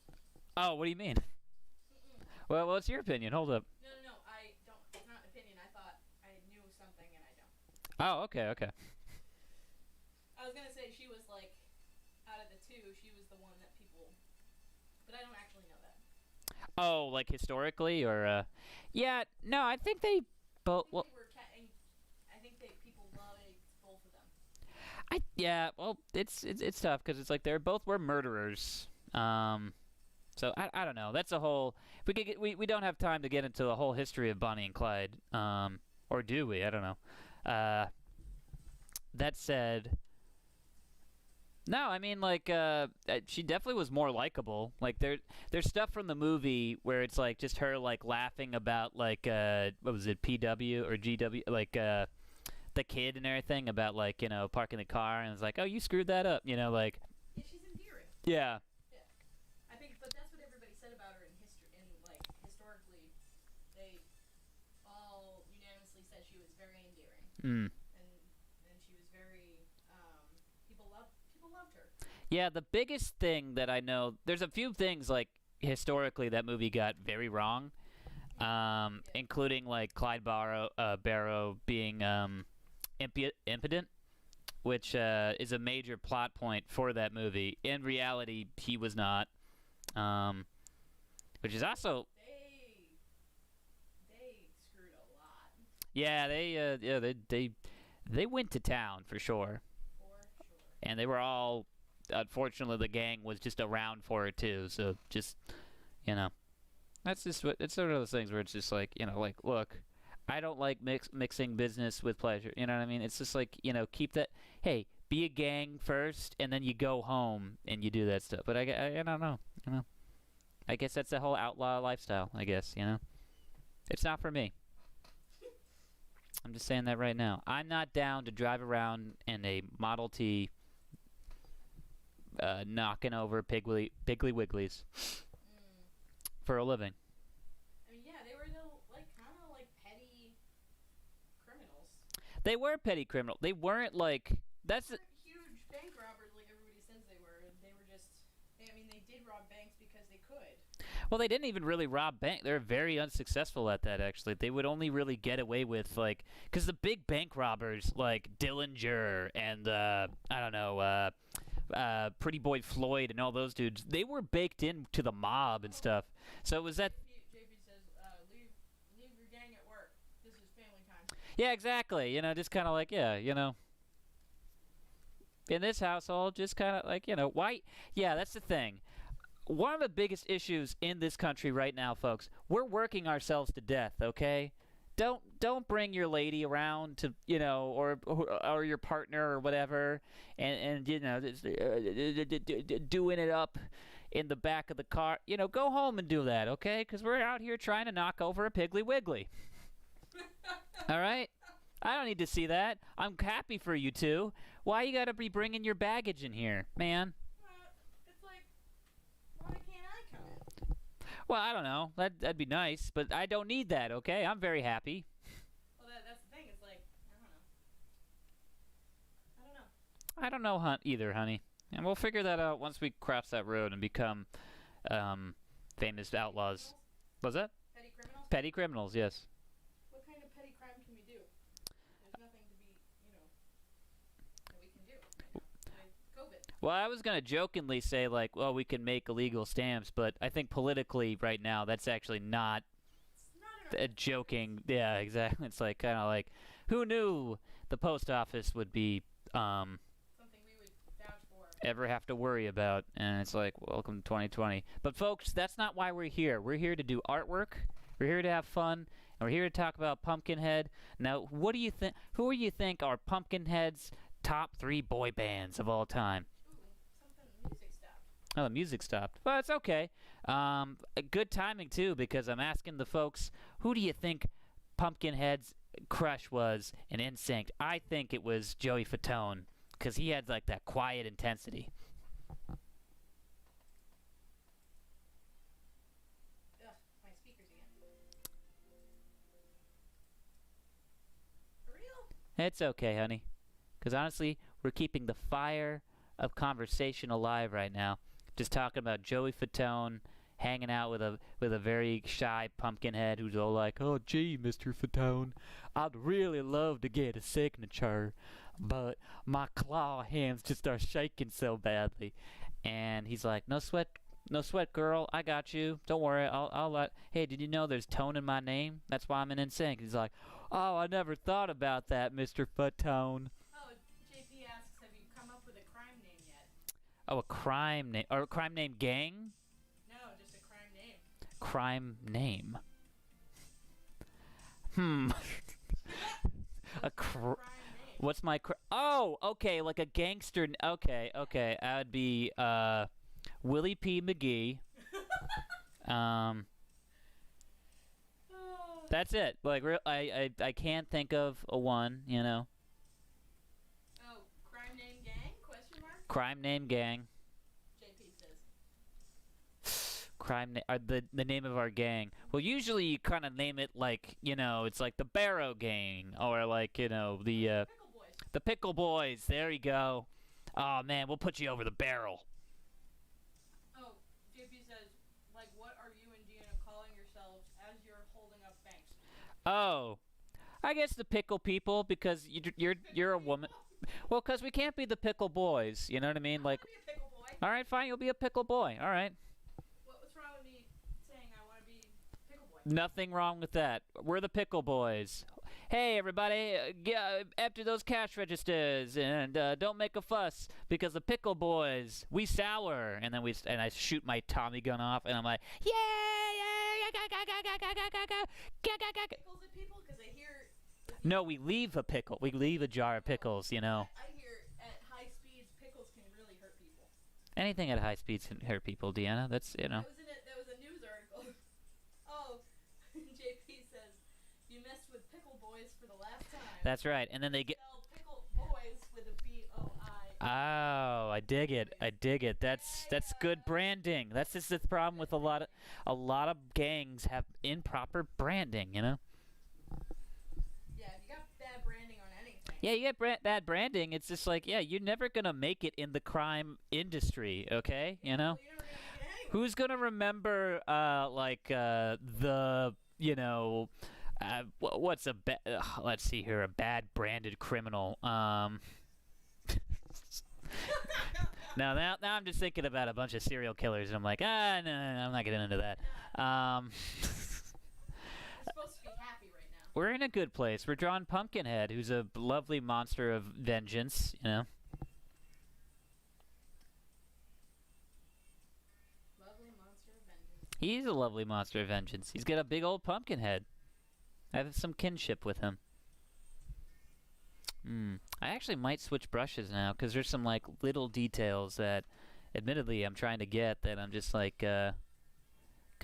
Oh, what do you mean? Well, what's your opinion? Hold up. No. I don't. It's not an opinion. I thought I knew something and I don't. Oh, okay. I was gonna say she was like, out of the two, she was the one that people, but I don't actually know that. Oh, like historically, or yeah, no, I think they both. Well, I think people loved both of them. Well, it's tough because it's like they both were murderers. So I don't know. That's a whole. We don't have time to get into the whole history of Bonnie and Clyde. Or do we? I don't know. That said. No, I mean like she definitely was more likable. Like there's stuff from the movie where it's like just her like laughing about like what was it, PW or GW, like the kid and everything, about like parking the car, and it's like, oh, you screwed that up, like. Yeah, she's endearing. Yeah. Yeah, I think, but that's what everybody said about her in history. And like historically, they all unanimously said she was very endearing. Mm. And she was very people loved her. Yeah, the biggest thing that I know, there's a few things like historically that movie got very wrong, including like Clyde Barrow being impotent, which is a major plot point for that movie. In reality, he was not, which is also. They screwed a lot. Yeah, they went to town for sure. And they were all, unfortunately, the gang was just around for it too. So just, that's just what it's sort of those things where it's just like, like, look, I don't like mixing business with pleasure. You know what I mean? It's just like, keep that. Hey, be a gang first, and then you go home and you do that stuff. But I don't know. I guess that's the whole outlaw lifestyle. I guess it's not for me. I'm just saying that right now. I'm not down to drive around in a Model T, knocking over Piggly Wigglies Mm. for a living. I mean, yeah, they were like kind of like petty criminals. They were petty criminals. They weren't like that's. They weren't huge bank robbers like everybody says they were. They were just. I mean, they did rob banks because they could. Well, they didn't even really rob bank. They're very unsuccessful at that. Actually, they would only really get away with like because the big bank robbers like Dillinger and I don't know. Pretty Boy Floyd and all those dudes, they were baked into the mob and stuff. So it was that. JP says, leave your gang at work. This is family time. Yeah, exactly. You know, just kind of like, yeah, you know. In this household, just kind of like, you know, why? Yeah, that's the thing. One of the biggest issues in this country right now, folks, we're working ourselves to death, okay? Don't bring your lady around to, you know, or your partner or whatever, and you know, doing it up in the back of the car. You know, go home and do that, okay? Because we're out here trying to knock over a Piggly Wiggly. All right? I don't need to see that. I'm happy for you two. Why you gotta be bringing your baggage in here, man? It's like, why can't I come in? Well, I don't know. That'd be nice, but I don't need that, okay? I'm very happy. Well, that's the thing. It's like, I don't know. I don't know either, honey. And we'll figure that out once we cross that road and become famous outlaws. What's that? Petty criminals? Petty criminals, yes. What kind of petty crime can we do? There's nothing to be, you know, that we can do right now with COVID. Well, I was going to jokingly say, like, well, we can make illegal stamps, but I think politically right now that's actually not It's not a joking. Yeah, exactly. It's like kind of like, who knew the post office would be something we would vouch for. ever have to worry about? And it's like, welcome to 2020. But folks, that's not why we're here. We're here to do artwork. We're here to have fun. And we're here to talk about Pumpkinhead. Now, what do you think? Who do you think are Pumpkinhead's top 3 boy bands of all time? Ooh, music stopped. Oh, the music stopped. Well, it's okay. Good timing, too, because I'm asking the folks, who do you think Pumpkinhead's crush was in NSYNC? I think it was Joey Fatone, because he had, like, that quiet intensity. Ugh, my speakers again. For real? It's okay, honey. Because, honestly, we're keeping the fire of conversation alive right now. Just talking about Joey Fatone hanging out with a very shy Pumpkinhead who's all like, "Oh, gee, Mr. Fatone, I'd really love to get a signature, but my claw hands just are shaking so badly." And he's like, "No sweat, girl. I got you. Don't worry. I'll let. Hey, did you know there's tone in my name? That's why I'm in NSYNC." He's like, "Oh, I never thought about that, Mr. Fatone." Oh, JP asks, have you come up with a crime name yet? Oh, a crime name or a crime name gang? No, just a crime name. Crime name. Crime name. What's my oh, okay, like a gangster. Okay, I'd be Willie P. McGee. That's it. Like I can't think of a one, you know. Oh, crime name gang? Question mark? Crime name gang. JP says. The name of our gang. Well, usually you kind of name it like, you know, it's like the Barrow Gang or like, you know, Pickle Boys. the Pickle Boys. There you go. Oh man, we'll put you over the barrel. Oh, JP says, like, what are you and Deanna calling yourselves as you're holding up banks? Oh, I guess the Pickle People because you're a woman. Well, because we can't be the Pickle Boys. You know what I mean? Like, I want to be a pickle boy. all right, fine, you'll be a Pickle Boy. All right. What's wrong with me saying I want to be pickle boy? Nothing wrong with that. We're the Pickle Boys. Hey, everybody, empty those cash registers and don't make a fuss because the Pickle Boys, we sour. And then I shoot my Tommy gun off and I'm like, yeah, Pickles at people? Because I hear... No, we leave a pickle. We leave a jar of pickles, you know. I hear at high speeds, pickles can really hurt people. Anything at high speeds can hurt people, Deanna. That's, you know. That was a news article. Oh, JP says, you messed with pickle boys boys for the last time. That's right. And then they get. Spell pickle boys with a B-O-I. Oh, I dig it. I dig it. That's good branding. That's just the problem with a lot of gangs have improper branding, you know? Yeah, if you got bad branding on anything. Yeah, you get bad branding. It's just like, yeah, you're never going to make it in the crime industry, okay? You know? Well, you're never gonna make it anyway. Who's going to remember the, you know, what's let's see here, a bad branded criminal. Now I'm just thinking about a bunch of serial killers, and I'm like, no, I'm not getting into that. We're supposed to be happy right now. We're in a good place. We're drawing Pumpkinhead, who's a lovely monster of vengeance, you know? Lovely monster of vengeance. He's a lovely monster of vengeance. He's got a big old pumpkin head. I have some kinship with him. I actually might switch brushes now, because there's some, like, little details that, admittedly, I'm trying to get that I'm just, like, kind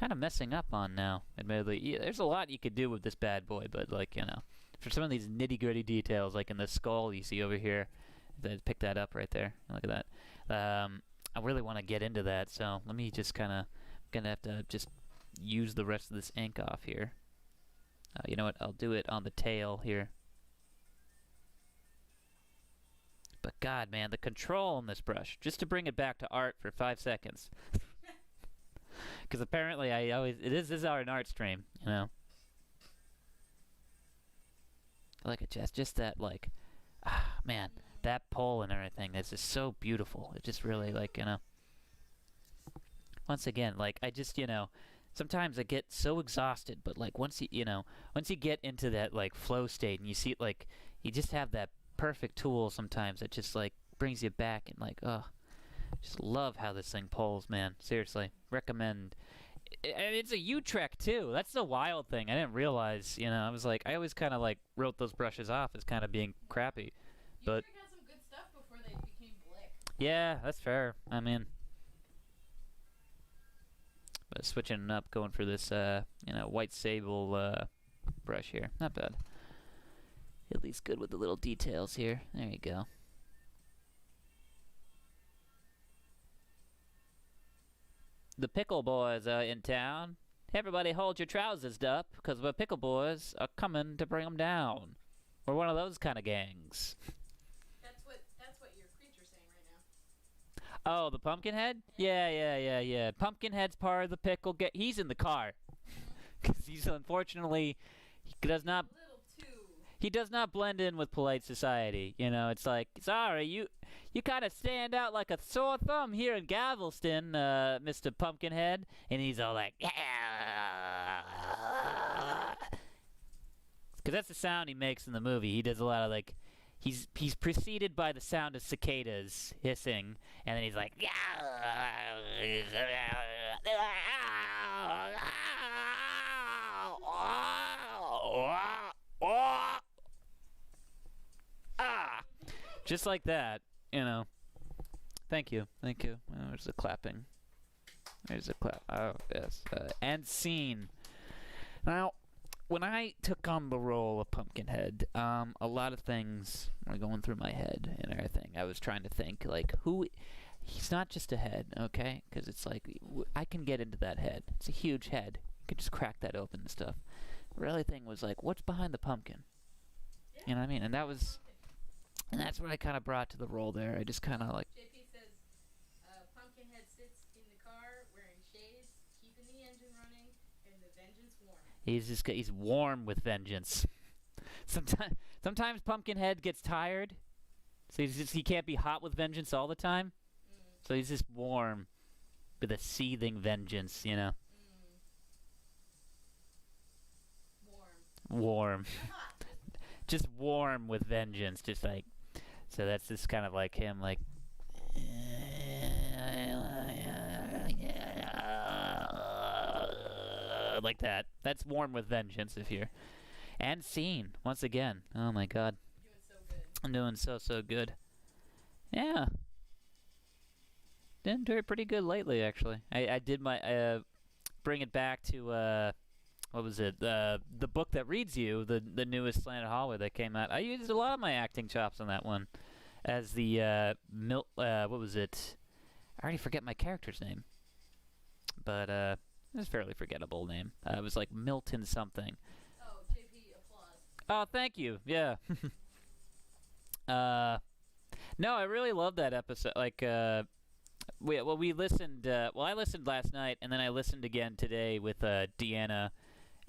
of messing up on now. Admittedly, yeah, there's a lot you could do with this bad boy, but, like, you know, for some of these nitty-gritty details, like in the skull you see over here, pick that up right there. Look at that. I really want to get into that, so let me just kind of, gonna have to just use the rest of this ink off here. You know what? I'll do it on the tail here. But God, man, the control on this brush, just to bring it back to art for 5 seconds. Because apparently this is an art stream, you know. Look at just that, like, man, that pole and everything, that's just so beautiful. It just really, like, you know. Once again, like, I just, you know, sometimes I get so exhausted, but, like, once you get into that, like, flow state and you see, like, you just have that perfect tool sometimes that just, like, brings you back and, like, just love how this thing pulls, man. Seriously, recommend. And it's a U-Trek too. That's the wild thing. I didn't realize, you know, I was like, I always kind of like wrote those brushes off as kind of being crappy. But You got some good stuff before they became blick. yeah, that's fair. I mean, but switching up, going for this, you know, white sable brush here. Not bad. At least good with the little details here. There you go. The pickle boys are in town. Everybody hold your trousers up, because the pickle boys are coming to bring them down. We're one of those kind of gangs. That's what your creature's saying right now. Oh, the Pumpkinhead? Yeah. Pumpkinhead's part of the pickle gang. He's in the car. Because he's unfortunately, he does not... He does not blend in with polite society. You know, it's like, sorry, you kind of stand out like a sore thumb here in Galveston, Mr. Pumpkinhead. And he's all like, yeah. Because that's the sound he makes in the movie. He does a lot of, like, he's preceded by the sound of cicadas hissing. And then he's like, yeah. Just like that, you know. Thank you. Oh, there's the clapping. There's a clap. Oh, yes. And scene. Now, when I took on the role of Pumpkinhead, a lot of things were going through my head and everything. I was trying to think, like, he's not just a head, okay? Because it's like, I can get into that head. It's a huge head. You can just crack that open and stuff. The really thing was, like, what's behind the pumpkin? Yeah. You know what I mean? And that's what I kind of brought to the role there. I just kind of, like... JP says, Pumpkinhead sits in the car wearing shades, keeping the engine running, and the vengeance warm. He's warm with vengeance. Sometimes Pumpkinhead gets tired, so he can't be hot with vengeance all the time. So he's just warm with a seething vengeance, you know. Warm. Just warm with vengeance, just like. So that's just kind of like him, like. Like that. That's warm with vengeance if you're. And scene, once again. Oh my god. You're doing so good. I'm doing so good. Yeah. Been doing pretty good lately, actually. I did my, bring it back to, what was it? The book that reads you, the newest Slanted Hallway that came out. I used a lot of my acting chops on that one, as the what was it? I already forget my character's name, but it was a fairly forgettable name. It was like Milton something. Oh, JP, applause. Oh, thank you. Yeah. No, I really love that episode. Like, we listened. Well, I listened last night, and then I listened again today with Deanna,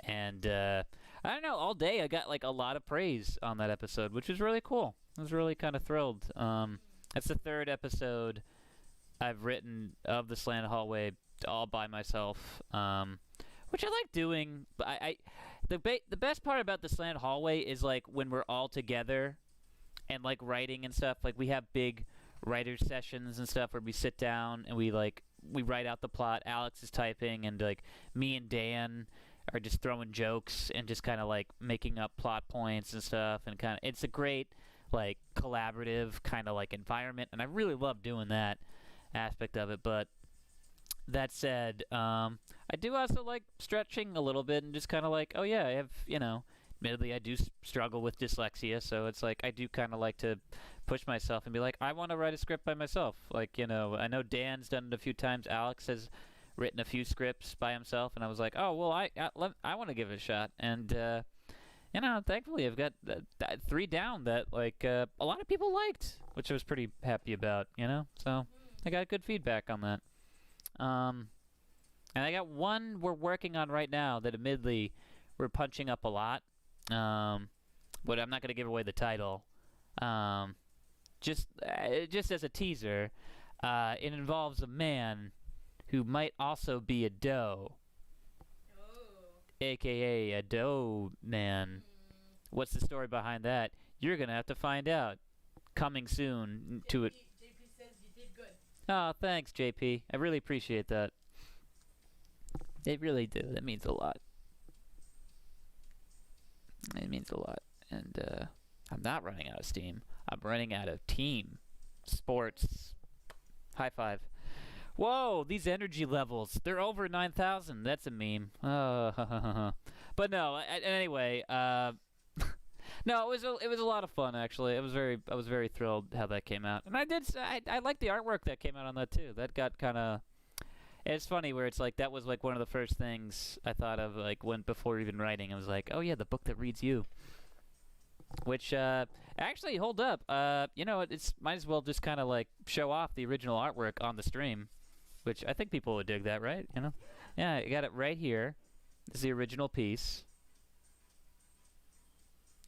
and I don't know. All day, I got like a lot of praise on that episode, which was really cool. I was really kind of thrilled. That's the third episode I've written of the Slanted Hallway all by myself, which I like doing. But the best part about the Slanted Hallway is like when we're all together and like writing and stuff. Like we have big writer sessions and stuff where we sit down and we write out the plot. Alex is typing, and like me and Dan are just throwing jokes and just kind of like making up plot points and stuff, and kind of it's a great like collaborative kind of like environment, and I really love doing that aspect of it. But that said, I do also like stretching a little bit and just kind of like, oh yeah, I have, admittedly I do struggle with dyslexia, so it's like I do kind of like to push myself and be like, I want to write a script by myself. Like, I know Dan's done it a few times. Alex has written a few scripts by himself, and I was like, oh well, I want to give it a shot. And thankfully I've got 3 down that like a lot of people liked, which I was pretty happy about. So I got good feedback on that. And I got one we're working on right now that admittedly we're punching up a lot. But I'm not gonna give away the title. Just as a teaser, it involves a man who might also be a doe, aka a doe man. What's the story behind that? You're gonna have to find out. Coming soon to it. JP says you did good. Oh, thanks, JP. I really appreciate that. They really do. That means a lot. It means a lot. And I'm not running out of steam. I'm running out of team sports. High five. Whoa, these energy levels. They're over 9,000. That's a meme. But no, anyway, no, it was a lot of fun actually. I was very thrilled how that came out. And I liked the artwork that came out on that too. That got kind of it's funny where it's like that was like one of the first things I thought of like before even writing. I was like, "Oh yeah, the book that reads you." Which actually hold up. It's might as well just kind of like show off the original artwork on the stream, which I think people would dig that, right? Yeah, I got it right here. This is the original piece.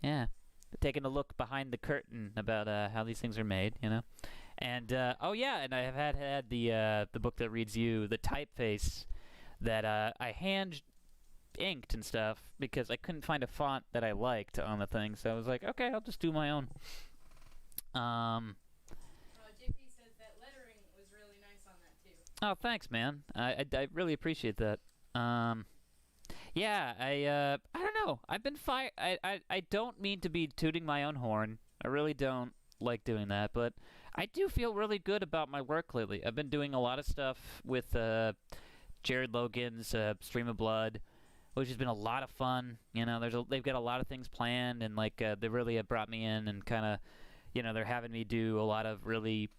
Yeah, taking a look behind the curtain about how these things are made, And oh yeah, and I have had the book that reads you, the typeface that I hand inked and stuff because I couldn't find a font that I liked on the thing, so I was like, okay, I'll just do my own. JP says that lettering was really nice on that too. Oh, thanks, man. I really appreciate that. Yeah, I don't know. I've been I don't mean to be tooting my own horn. I really don't like doing that, but I do feel really good about my work lately. I've been doing a lot of stuff with Jared Logan's Stream of Blood, which has been a lot of fun. They've got a lot of things planned, and like they really have brought me in and kind of, they're having me do a lot of really.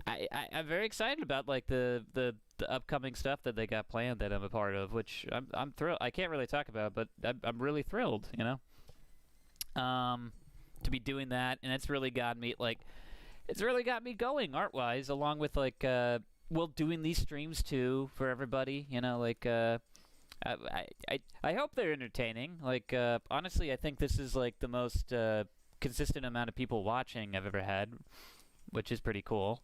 I'm very excited about like the upcoming stuff that they got planned that I'm a part of, which I'm thrilled. I can't really talk about, but I'm really thrilled, to be doing that, and it's really got me going art wise, along with like doing these streams too for everybody. I hope they're entertaining. Like honestly, I think this is like the most consistent amount of people watching I've ever had, which is pretty cool.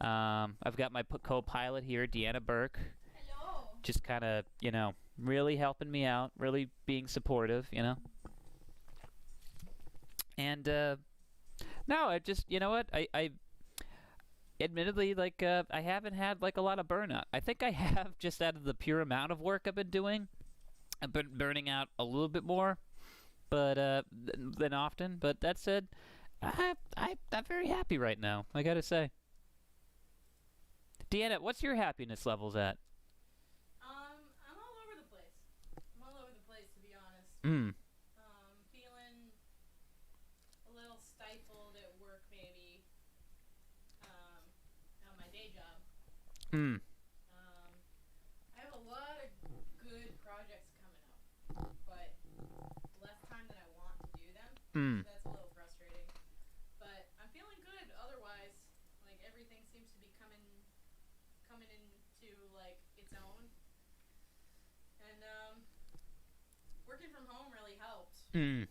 I've got my co-pilot here, Deanna Burke. Hello. Just kind of, really helping me out, really being supportive, And no, I just, what, I admittedly, like, I haven't had like a lot of burnout. I think I have, just out of the pure amount of work I've been doing. I've been burning out a little bit more, but than often. But that said, I'm very happy right now, I gotta say. Deanna, what's your happiness levels at? I'm all over the place. Mm. Feeling a little stifled at work, maybe. On my day job. Mm. I have a lot of good projects coming up, but less time than I want to do them. Mm. So that's a little frustrating. But I'm feeling good otherwise. Like everything seems to be coming into like its own. And working from home really helps. Mm.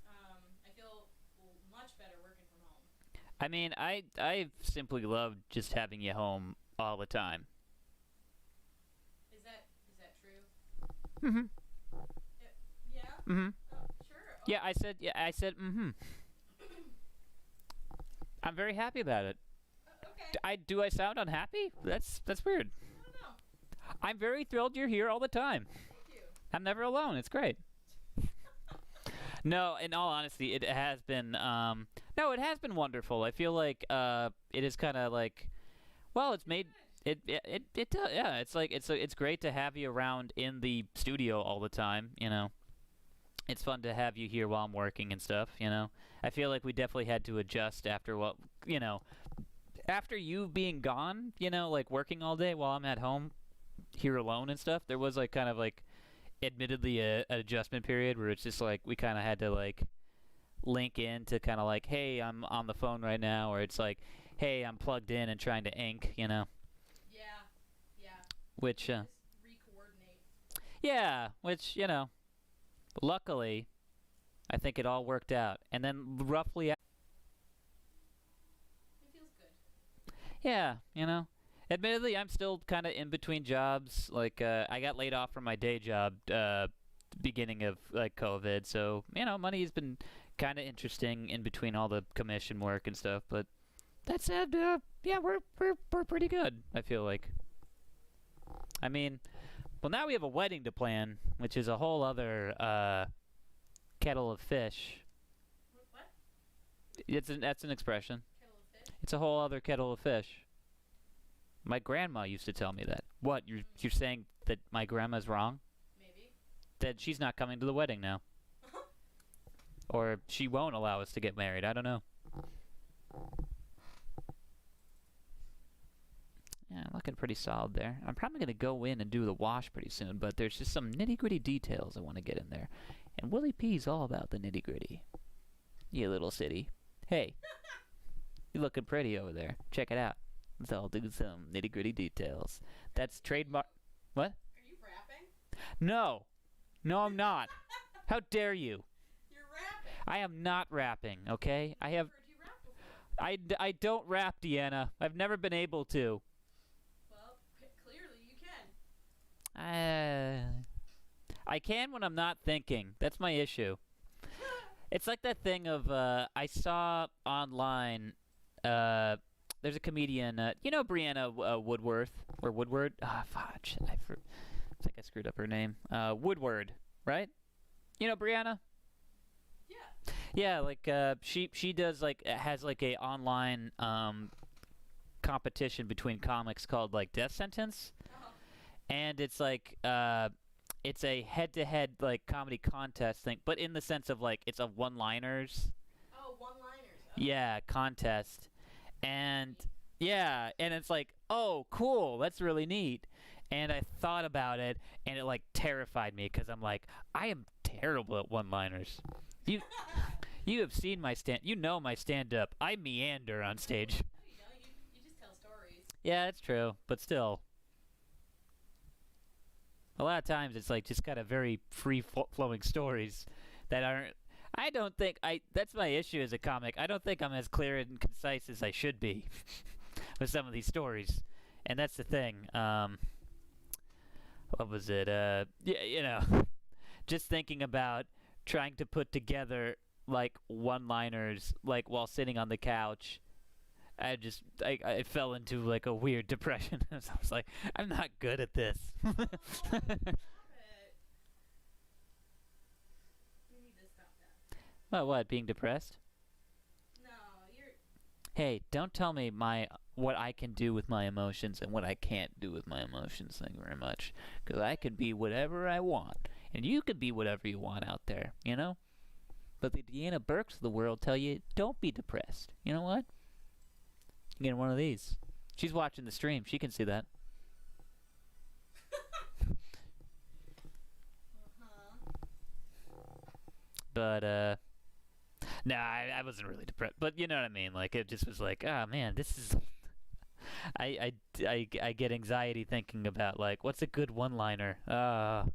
I feel much better working from home. I mean, I simply love just having you home all the time. Is that true? Mm-hmm. Yeah. Mm-hmm. Sure. Yeah, I said mm-hmm. I'm very happy about it. Okay. Do I sound unhappy? That's weird. I don't know. I'm very thrilled you're here all the time. Thank you. I'm never alone. It's great. No, in all honesty, it has been no, it has been wonderful. I feel like it is kind of like well, it's made it does, yeah, it's like it's great to have you around in the studio all the time, you know. It's fun to have you here while I'm working and stuff, you know. I feel like we definitely had to adjust after what, you know, after you being gone, you know, like working all day while I'm at home here alone and stuff. There was like kind of like admittedly an adjustment period where it's just like we kind of had to like link in to kind of like, hey, I'm on the phone right now, or it's like, hey, I'm plugged in and trying to ink, you know. Yeah. Yeah. Which Just re-coordinate. yeah, which you know, luckily, I think it all worked out. And then roughly, It feels good. yeah, you know. Admittedly, I'm still kind of in between jobs. Like, I got laid off from my day job beginning of like COVID, so you know, money's been kind of interesting in between all the commission work and stuff. But that said, yeah, we're pretty good. I feel like. I mean, well, now we have a wedding to plan, which is a whole other kettle of fish. What? That's an expression. Kettle of fish? It's a whole other kettle of fish. My grandma used to tell me that. What, you're saying that my grandma's wrong? Maybe. That she's not coming to the wedding now. Or she won't allow us to get married. I don't know. Yeah, looking pretty solid there. I'm probably going to go in and do the wash pretty soon, but there's just some nitty-gritty details I want to get in there. And Willie P's all about the nitty-gritty. You little city. Hey, you're looking pretty over there. Check it out. Let's all do some nitty-gritty details. That's trademark. What? Are you rapping? No. No, I'm not. How dare you? You're rapping. I am not rapping, okay? I have... I've heard you rap before. I don't rap, Deanna. I've never been able to. Well, clearly you can. I can when I'm not thinking. That's my issue. It's like that thing of, I saw online, there's a comedian, you know Brianna Woodworth, or Woodward? Ah, fudge. I think I screwed up her name. Woodward, right? You know Brianna? Yeah. Yeah, like, she does, like, has, like, a online, competition between comics called, like, Death Sentence. Uh-huh. And it's, like, it's a head-to-head, like, comedy contest thing, but in the sense of, like, it's a one-liners. Oh, one-liners. Oh. Yeah, contest. And yeah, and it's like, oh, cool, that's really neat. And I thought about it, and it like terrified me because I'm like, I am terrible at one-liners. You have seen my you know my stand-up. I meander on stage. No, you don't. You just tell stories. Yeah, that's true, but still, a lot of times it's like just kind of very free-flowing stories that aren't. I don't think that's my issue as a comic. I don't think I'm as clear and concise as I should be with some of these stories. And that's the thing. What was it? Yeah, you know, just thinking about trying to put together like one-liners like while sitting on the couch. I fell into like a weird depression. I was like, I'm not good at this. Stop it. You need to stop that. Well, what? Being depressed? No, you're... Hey, don't tell me what I can do with my emotions and what I can't do with my emotions. Thank you very much. Because I can be whatever I want. And you could be whatever you want out there, you know? But the Deanna Burks of the world tell you, don't be depressed. You know what? Get one of these. She's watching the stream. She can see that. But, nah, I wasn't really depressed. But you know what I mean? Like, it just was like, oh, man, this is... I get anxiety thinking about, like, what's a good one-liner? Don't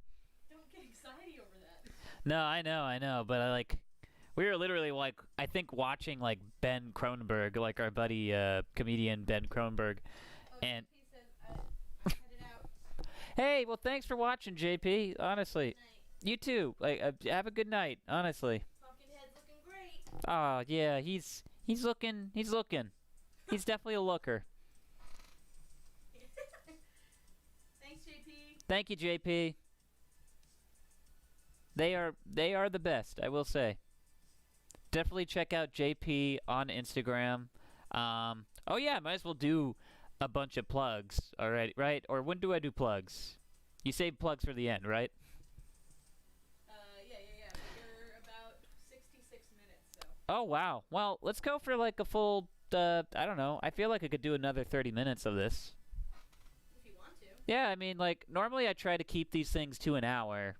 get anxiety over that. No, I know. But, we were literally, like, I think watching, like, Ben Cronenberg, like, our buddy, comedian Ben Cronenberg. And he says, I'm headed out. Hey, well, thanks for watching, JP. Honestly. Night. You too. Like, have a good night, honestly. Pumpkinhead's looking great. Oh, yeah, he's looking. He's definitely a looker. Thanks, JP. Thank you, JP. They are the best, I will say. Definitely check out JP on Instagram. Oh yeah, might as well do a bunch of plugs already, right? Or when do I do plugs? You save plugs for the end, right? Yeah. We're about 66 minutes, so. Oh wow. Well, let's go for like a full. I don't know. I feel like I could do another 30 minutes of this. If you want to. Yeah, I mean, like normally I try to keep these things to an hour,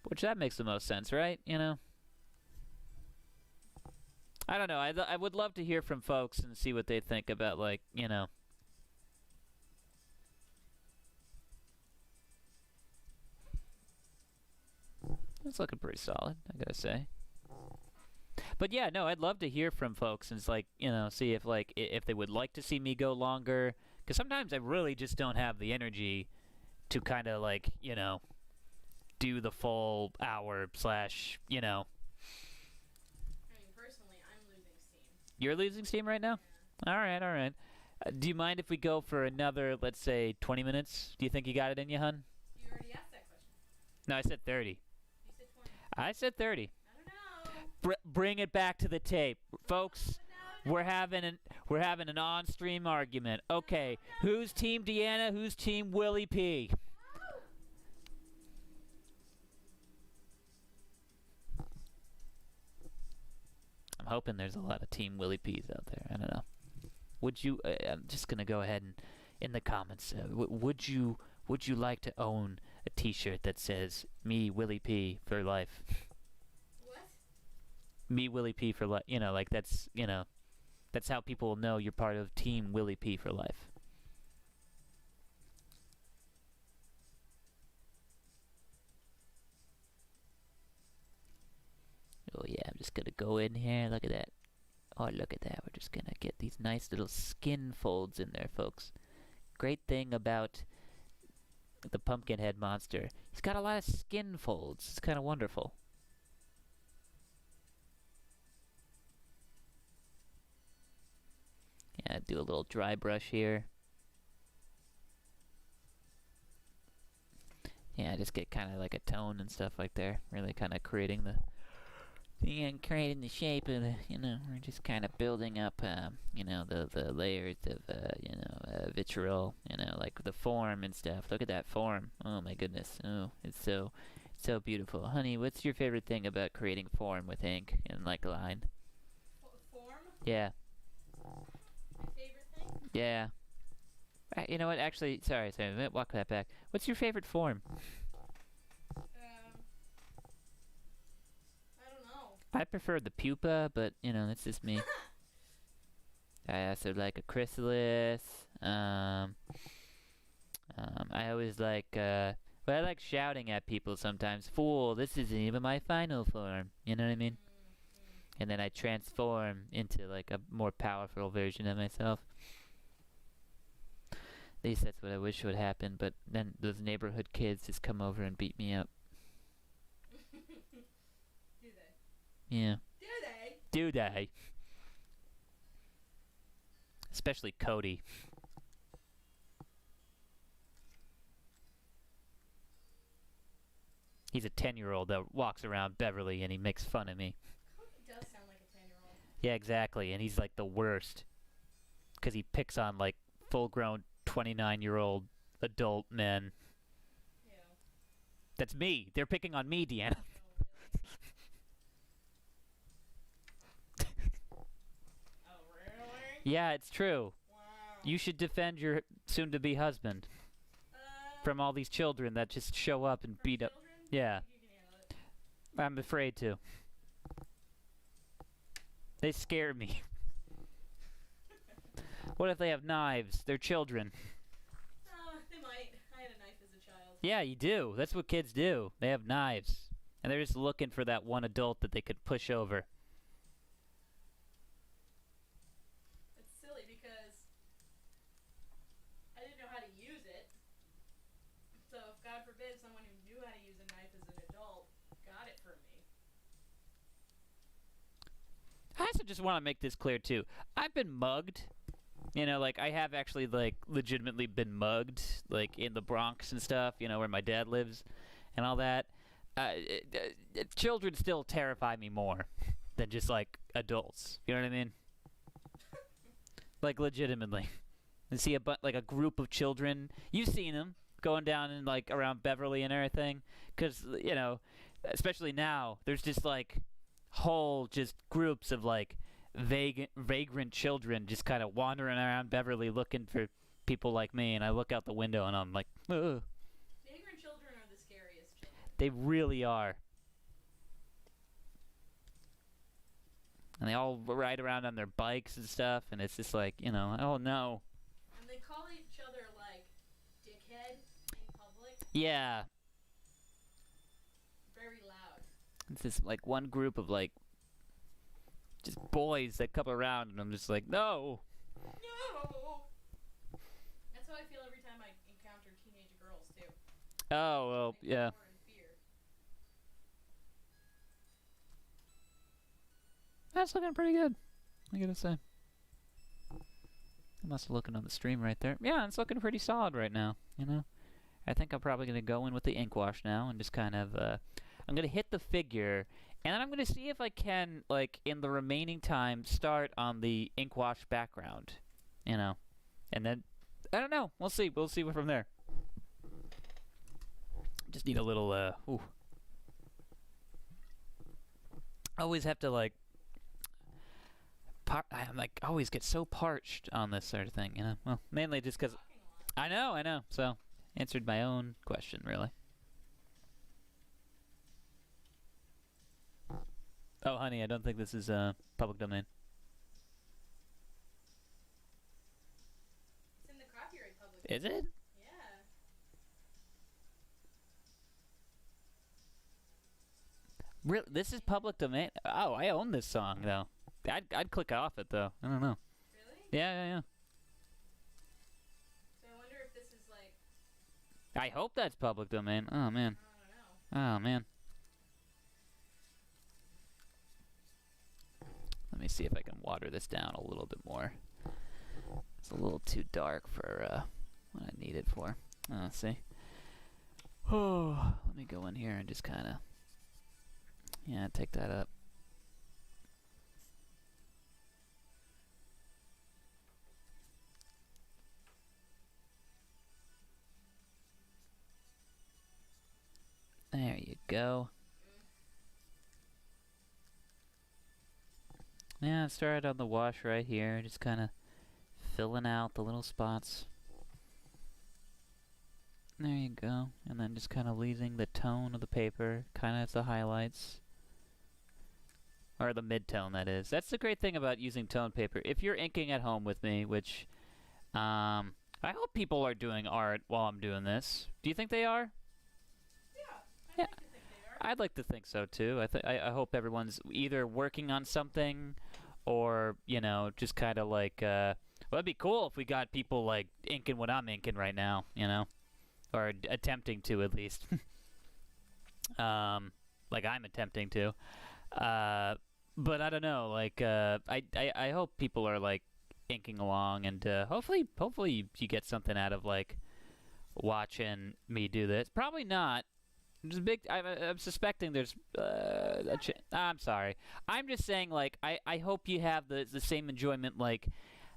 which that makes the most sense, right? You know. I don't know. I would love to hear from folks and see what they think about, like, you know. That's looking pretty solid, I gotta say. But yeah, no, I'd love to hear from folks and, like, you know, see if, like, if they would like to see me go longer. Because sometimes I really just don't have the energy to kind of, like, you know, do the full hour / you know. You're losing steam right now? Yeah. All right. Do you mind if we go for another, let's say, 20 minutes? Do you think you got it in you, hun? You already asked that question. No, I said 30. You said 20. I said 30. I don't know. Bring it back to the tape. Folks, we're having an on-stream argument. Okay, who's Team Deanna? Who's Team Willie P? I'm hoping there's a lot of Team Willie P's out there. I don't know. Would you? I'm just gonna go ahead and in the comments. Would you like to own a T-shirt that says "Me Willie P for life"? What? Me Willie P for life. You know, like that's that's how people will know you're part of Team Willie P for life. Oh yeah, I'm just gonna go in here. Look at that. Oh, look at that. We're just gonna get these nice little skin folds in there, folks. Great thing about the Pumpkinhead monster. He's got a lot of skin folds. It's kind of wonderful. Yeah, do a little dry brush here. Yeah, just get kind of like a tone and stuff like there. Really kind of creating the shape of the, you know, we're just kind of building up, you know, the layers of, you know, vitriol, you know, like the form and stuff. Look at that form. Oh my goodness. Oh, it's so beautiful. Honey, what's your favorite thing about creating form with ink and like line? Form? Yeah. My favorite thing? Yeah. You know what? Actually, sorry. Walk that back. What's your favorite form? I prefer the pupa, but, you know, that's just me. I also like a chrysalis. I always like, but I like shouting at people sometimes. Fool, this isn't even my final form. You know what I mean? And then I transform into, like, a more powerful version of myself. At least that's what I wish would happen, but then those neighborhood kids just come over and beat me up. Yeah. Do they? Especially Cody. He's a 10-year-old that walks around Beverly and he makes fun of me. Cody does sound like a 10-year-old. Yeah, exactly. And he's like the worst. Because he picks on like full-grown 29-year-old adult men. Yeah. That's me. They're picking on me, Deanna. Oh, really? Oh, really? Yeah, it's true. Wow. You should defend your soon-to-be husband from all these children that just show up and beat up. Children? Yeah, I think you can handle it. I'm afraid to. They scare me. What if they have knives? They're children. They might. I had a knife as a child. Yeah, you do. That's what kids do. They have knives. And they're just looking for that one adult that they could push over. It's silly because I didn't know how to use it. So if God forbid someone who knew how to use a knife as an adult got it from me. I also just want to make this clear, too. I've been mugged. You know, like, I have actually, like, legitimately been mugged, like, in the Bronx and stuff, you know, where my dad lives and all that. Children still terrify me more than just, like, adults. You know what I mean? Like, legitimately. And see like a group of children. You've seen them going down in, like, around Beverly and everything. Because, you know, especially now, there's just, like, whole just groups of, like, vagrant children just kind of wandering around Beverly looking for people like me, and I look out the window and I'm like, ugh. Vagrant children are the scariest children. They really are. And they all ride around on their bikes and stuff, and it's just like, you know, oh no. And they call each other, like, dickhead in public. Yeah. Very loud. It's just like one group of like just boys that come around, and I'm just like, no. No! That's how I feel every time I encounter teenage girls, too. Oh, well, They yeah. cower in fear. That's looking pretty good, I gotta say. I must be looking on the stream right there. Yeah, it's looking pretty solid right now, you know? I think I'm probably going to go in with the ink wash now and just kind of, I'm going to hit the figure, and then I'm going to see if I can, like, in the remaining time, start on the ink wash background, you know? And then, I don't know. We'll see. We'll see from there. Just need a little, ooh. I always have to, like, I'm like, always get so parched on this sort of thing, you know? Well, mainly just because, I know. So, answered my own question, really. Oh, honey, I don't think this is public domain. It's in the copyright public. Is it? Yeah. Really? This is public domain? Oh, I own this song, though. I'd click off it, though. I don't know. Really? Yeah. So I wonder if this is like, I hope that's public domain. Oh, man. I don't know. Oh, man. Let me see if I can water this down a little bit more. It's a little too dark for what I need it for. Let's see. Oh, let me go in here and just kind of, yeah, take that up. There you go. Yeah, started on the wash right here, just kind of filling out the little spots. There you go. And then just kind of leaving the tone of the paper, kind of as the highlights. Or the mid-tone, that is. That's the great thing about using tone paper. If you're inking at home with me, which, I hope people are doing art while I'm doing this. Do you think they are? Yeah. I'd like to think they are. I'd like to think so, too. I hope everyone's either working on something or, you know, just kind of like, well, it'd be cool if we got people, like, inking what I'm inking right now, you know? Or attempting to, at least. Like I'm attempting to. But I don't know, like, I hope people are, like, inking along, and hopefully you get something out of, like, watching me do this. Probably not. There's a big, I'm suspecting there's I'm sorry. I'm just saying, like, I hope you have the same enjoyment, like,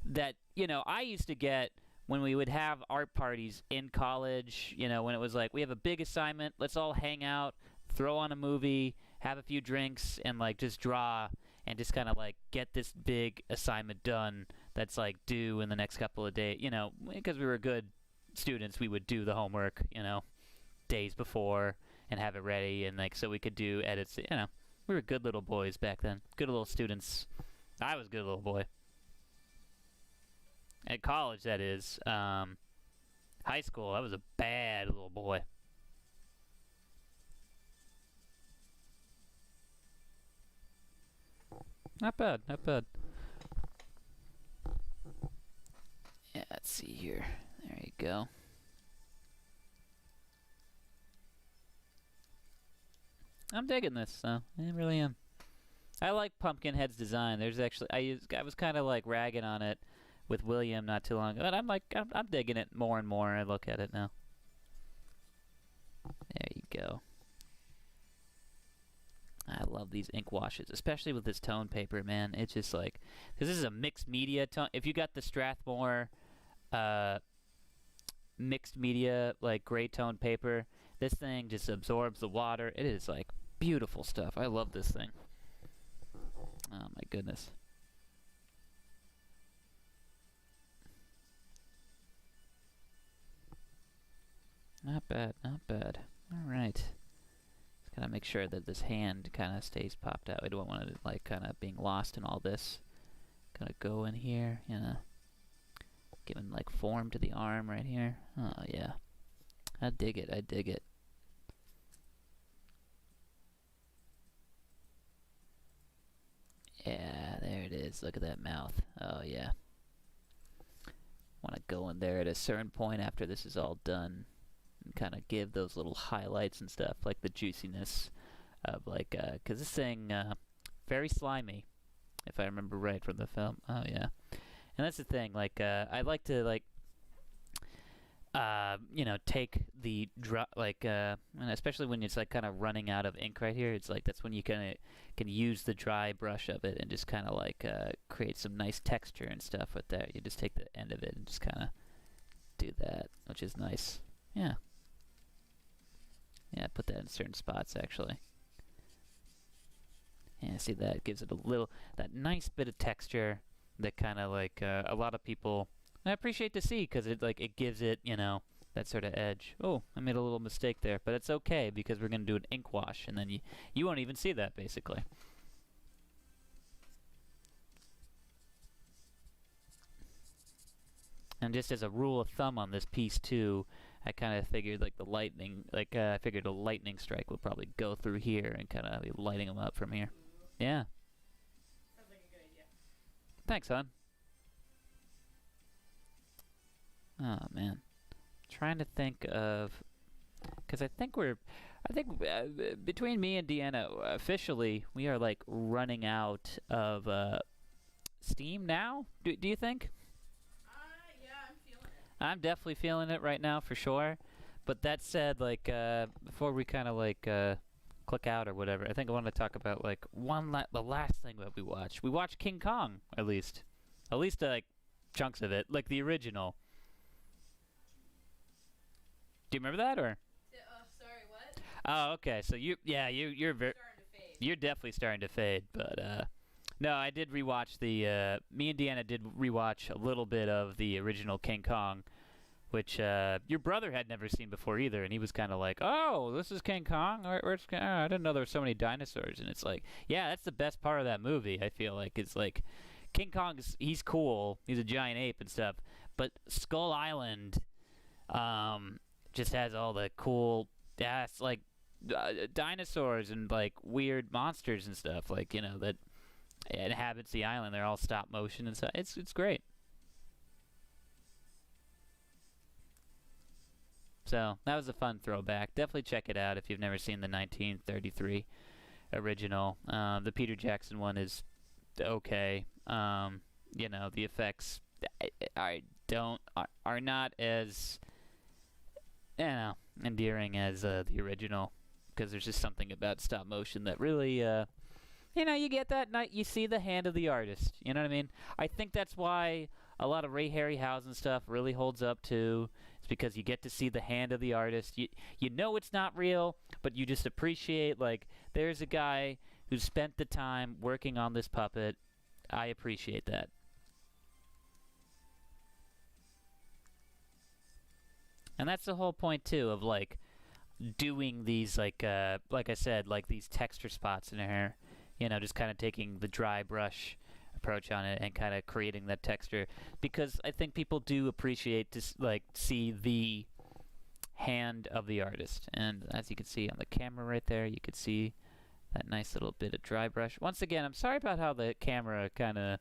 that, you know, I used to get when we would have art parties in college, when it was like we have a big assignment, let's all hang out, throw on a movie, have a few drinks, and like just draw and just kind of like get this big assignment done that's like due in the next couple of days. Because we were good students, we would do the homework, days before and have it ready, and like so we could do edits. We were good little boys back then, good little students. I was a good little boy. At college, that is. High school, I was a bad little boy. Not bad, not bad. Yeah, let's see here. There you go. I'm digging this, though. I really am. I like Pumpkinhead's design. There's actually I was kind of like ragging on it with William not too long ago, but I'm digging it more and more. I look at it now. There you go. I love these ink washes, especially with this tone paper, man. It's just like, because this is a mixed media tone. If you got the Strathmore mixed media, like gray tone paper, this thing just absorbs the water. It is like beautiful stuff. I love this thing. Oh my goodness. Not bad, not bad. All right. Just gotta make sure that this hand kind of stays popped out. I don't want it like kind of being lost in all this. Gonna go in here, giving like form to the arm right here. Oh yeah. I dig it, I dig it. Yeah, there it is. Look at that mouth. Oh yeah. Want to go in there at a certain point after this is all done and kind of give those little highlights and stuff, like the juiciness of like, cause this thing, very slimy, if I remember right from the film. Oh yeah. And that's the thing, like, I like to like, take the and especially when it's like kind of running out of ink right here, it's like that's when you can use the dry brush of it and just kind of like create some nice texture and stuff with that. You just take the end of it and just kind of do that, which is nice. Yeah. Yeah, put that in certain spots actually. Yeah, see that gives it that nice bit of texture that kind of like a lot of people I appreciate to see, because it gives it, that sort of edge. Oh, I made a little mistake there, but it's okay because we're going to do an ink wash, and then you won't even see that, basically. And just as a rule of thumb on this piece, too, I kind of figured, like, I figured a lightning strike would probably go through here and kind of be lighting them up from here. Yeah. Sounds like a good idea. Thanks, hon. Oh man, trying to think of, because I think between me and Deanna, officially we are like running out of steam now. Do you think? Yeah, I'm feeling it. I'm definitely feeling it right now for sure. But that said, like before we kind of like click out or whatever, I think I want to talk about like the last thing that we watched. We watched King Kong, at least like chunks of it, like the original. Do you remember that, or? Sorry, what? Oh, okay. So you're definitely starting to fade. But no, I did rewatch me and Deanna did rewatch a little bit of the original King Kong, which your brother had never seen before either, and he was kind of like, "Oh, this is King Kong? I didn't know there were so many dinosaurs." And it's like, yeah, that's the best part of that movie. I feel like it's like King Kong's he's cool, he's a giant ape and stuff, but Skull Island, just has all the cool ass like dinosaurs and like weird monsters and stuff, like that inhabits the island. They're all stop motion and stuff. It's great. So that was a fun throwback. Definitely check it out if you've never seen the 1933 original. The Peter Jackson one is okay. The effects are not as endearing as the original, because there's just something about stop motion that really, you get that night, you see the hand of the artist. You know what I mean? I think that's why a lot of Ray Harryhausen stuff really holds up too. It's because you get to see the hand of the artist. You know it's not real, but you just appreciate, like, there's a guy who spent the time working on this puppet. I appreciate that. And that's the whole point too of like doing these like I said, like these texture spots in her, you know, just kind of taking the dry brush approach on it and kind of creating that texture, because I think people do appreciate to like see the hand of the artist. And as you can see on the camera right there, you could see that nice little bit of dry brush. Once again, I'm sorry about how the camera kind of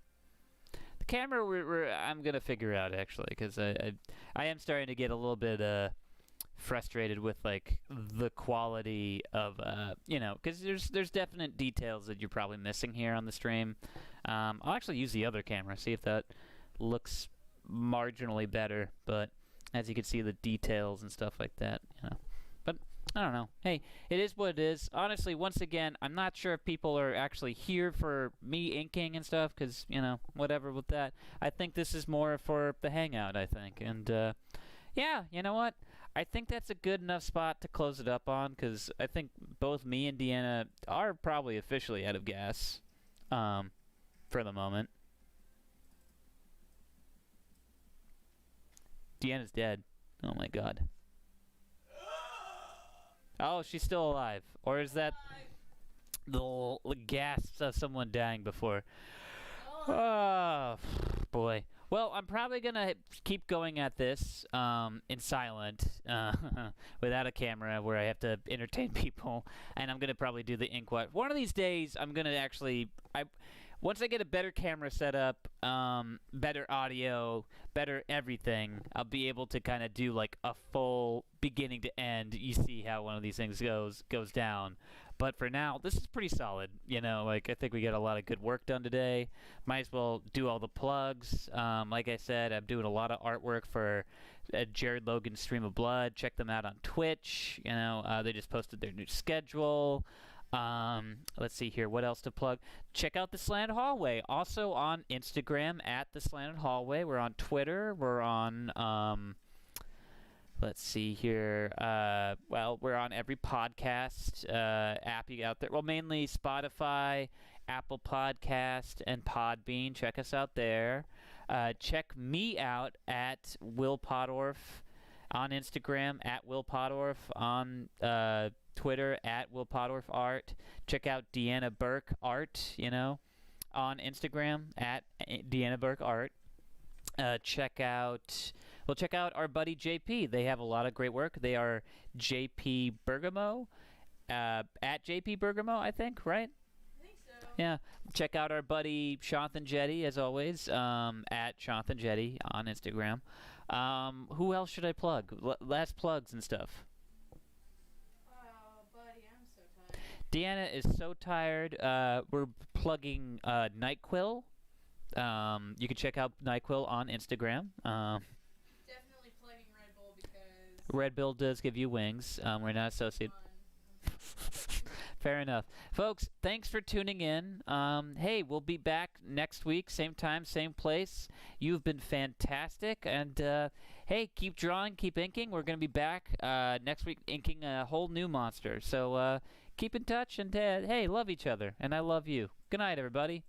I'm gonna figure out actually, because I am starting to get a little bit frustrated with like the quality of you know, because there's definite details that you're probably missing here on the stream. I'll actually use the other camera, see if that looks marginally better, but as you can see, the details and stuff like that, you know. But I don't know. Hey, it is what it is. Honestly, once again, I'm not sure if people are actually here for me inking and stuff, because, you know, whatever with that. I think this is more for the hangout, I think. And, yeah, you know what? I think that's a good enough spot to close it up on, because I think both me and Deanna are probably officially out of gas for the moment. Deanna's dead. Oh, my God. Oh, she's still alive. Or is that the gasps of someone dying before? Oh, boy. Well, I'm probably going to keep going at this in silent, without a camera, where I have to entertain people. And I'm going to probably do the ink wipe. One of these days, I'm going to actually... Once I get a better camera set up, better audio, better everything, I'll be able to kind of do like a full beginning to end. You see how one of these things goes down. But for now, this is pretty solid. You know, like I think we got a lot of good work done today. Might as well do all the plugs. Like I said, I'm doing a lot of artwork for Jared Logan's Stream of Blood. Check them out on Twitch. You know, they just posted their new schedule. Let's see here. What else to plug? Check out The Slanted Hallway. Also on Instagram at The Slanted Hallway. We're on Twitter. We're on, let's see here. Well, we're on every podcast app you got out there. Well, mainly Spotify, Apple Podcast, and Podbean. Check us out there. Check me out at Will Pottorff on Instagram, at Will Pottorff on Twitter at Will Pottorff Art. Check out Deanna Burke Art, you know, on Instagram at Deanna Burke Art. Check out our buddy JP. They have a lot of great work. They are JP Bergamo, at JP Bergamo, I think, right? I think so. Yeah. Check out our buddy Shanthan Jetty, as always, at Shanthan Jetty on Instagram. Who else should I plug? Last plugs and stuff. Deanna is so tired. We're plugging NyQuil. You can check out NyQuil on Instagram. Definitely plugging Red Bull because Red Bull does give you wings. We're not associated. Fair enough. Folks, thanks for tuning in. Hey, we'll be back next week, same time, same place. You've been fantastic. And, hey, keep drawing, keep inking. We're going to be back next week inking a whole new monster. So, keep in touch, and hey, love each other, and I love you. Good night, everybody.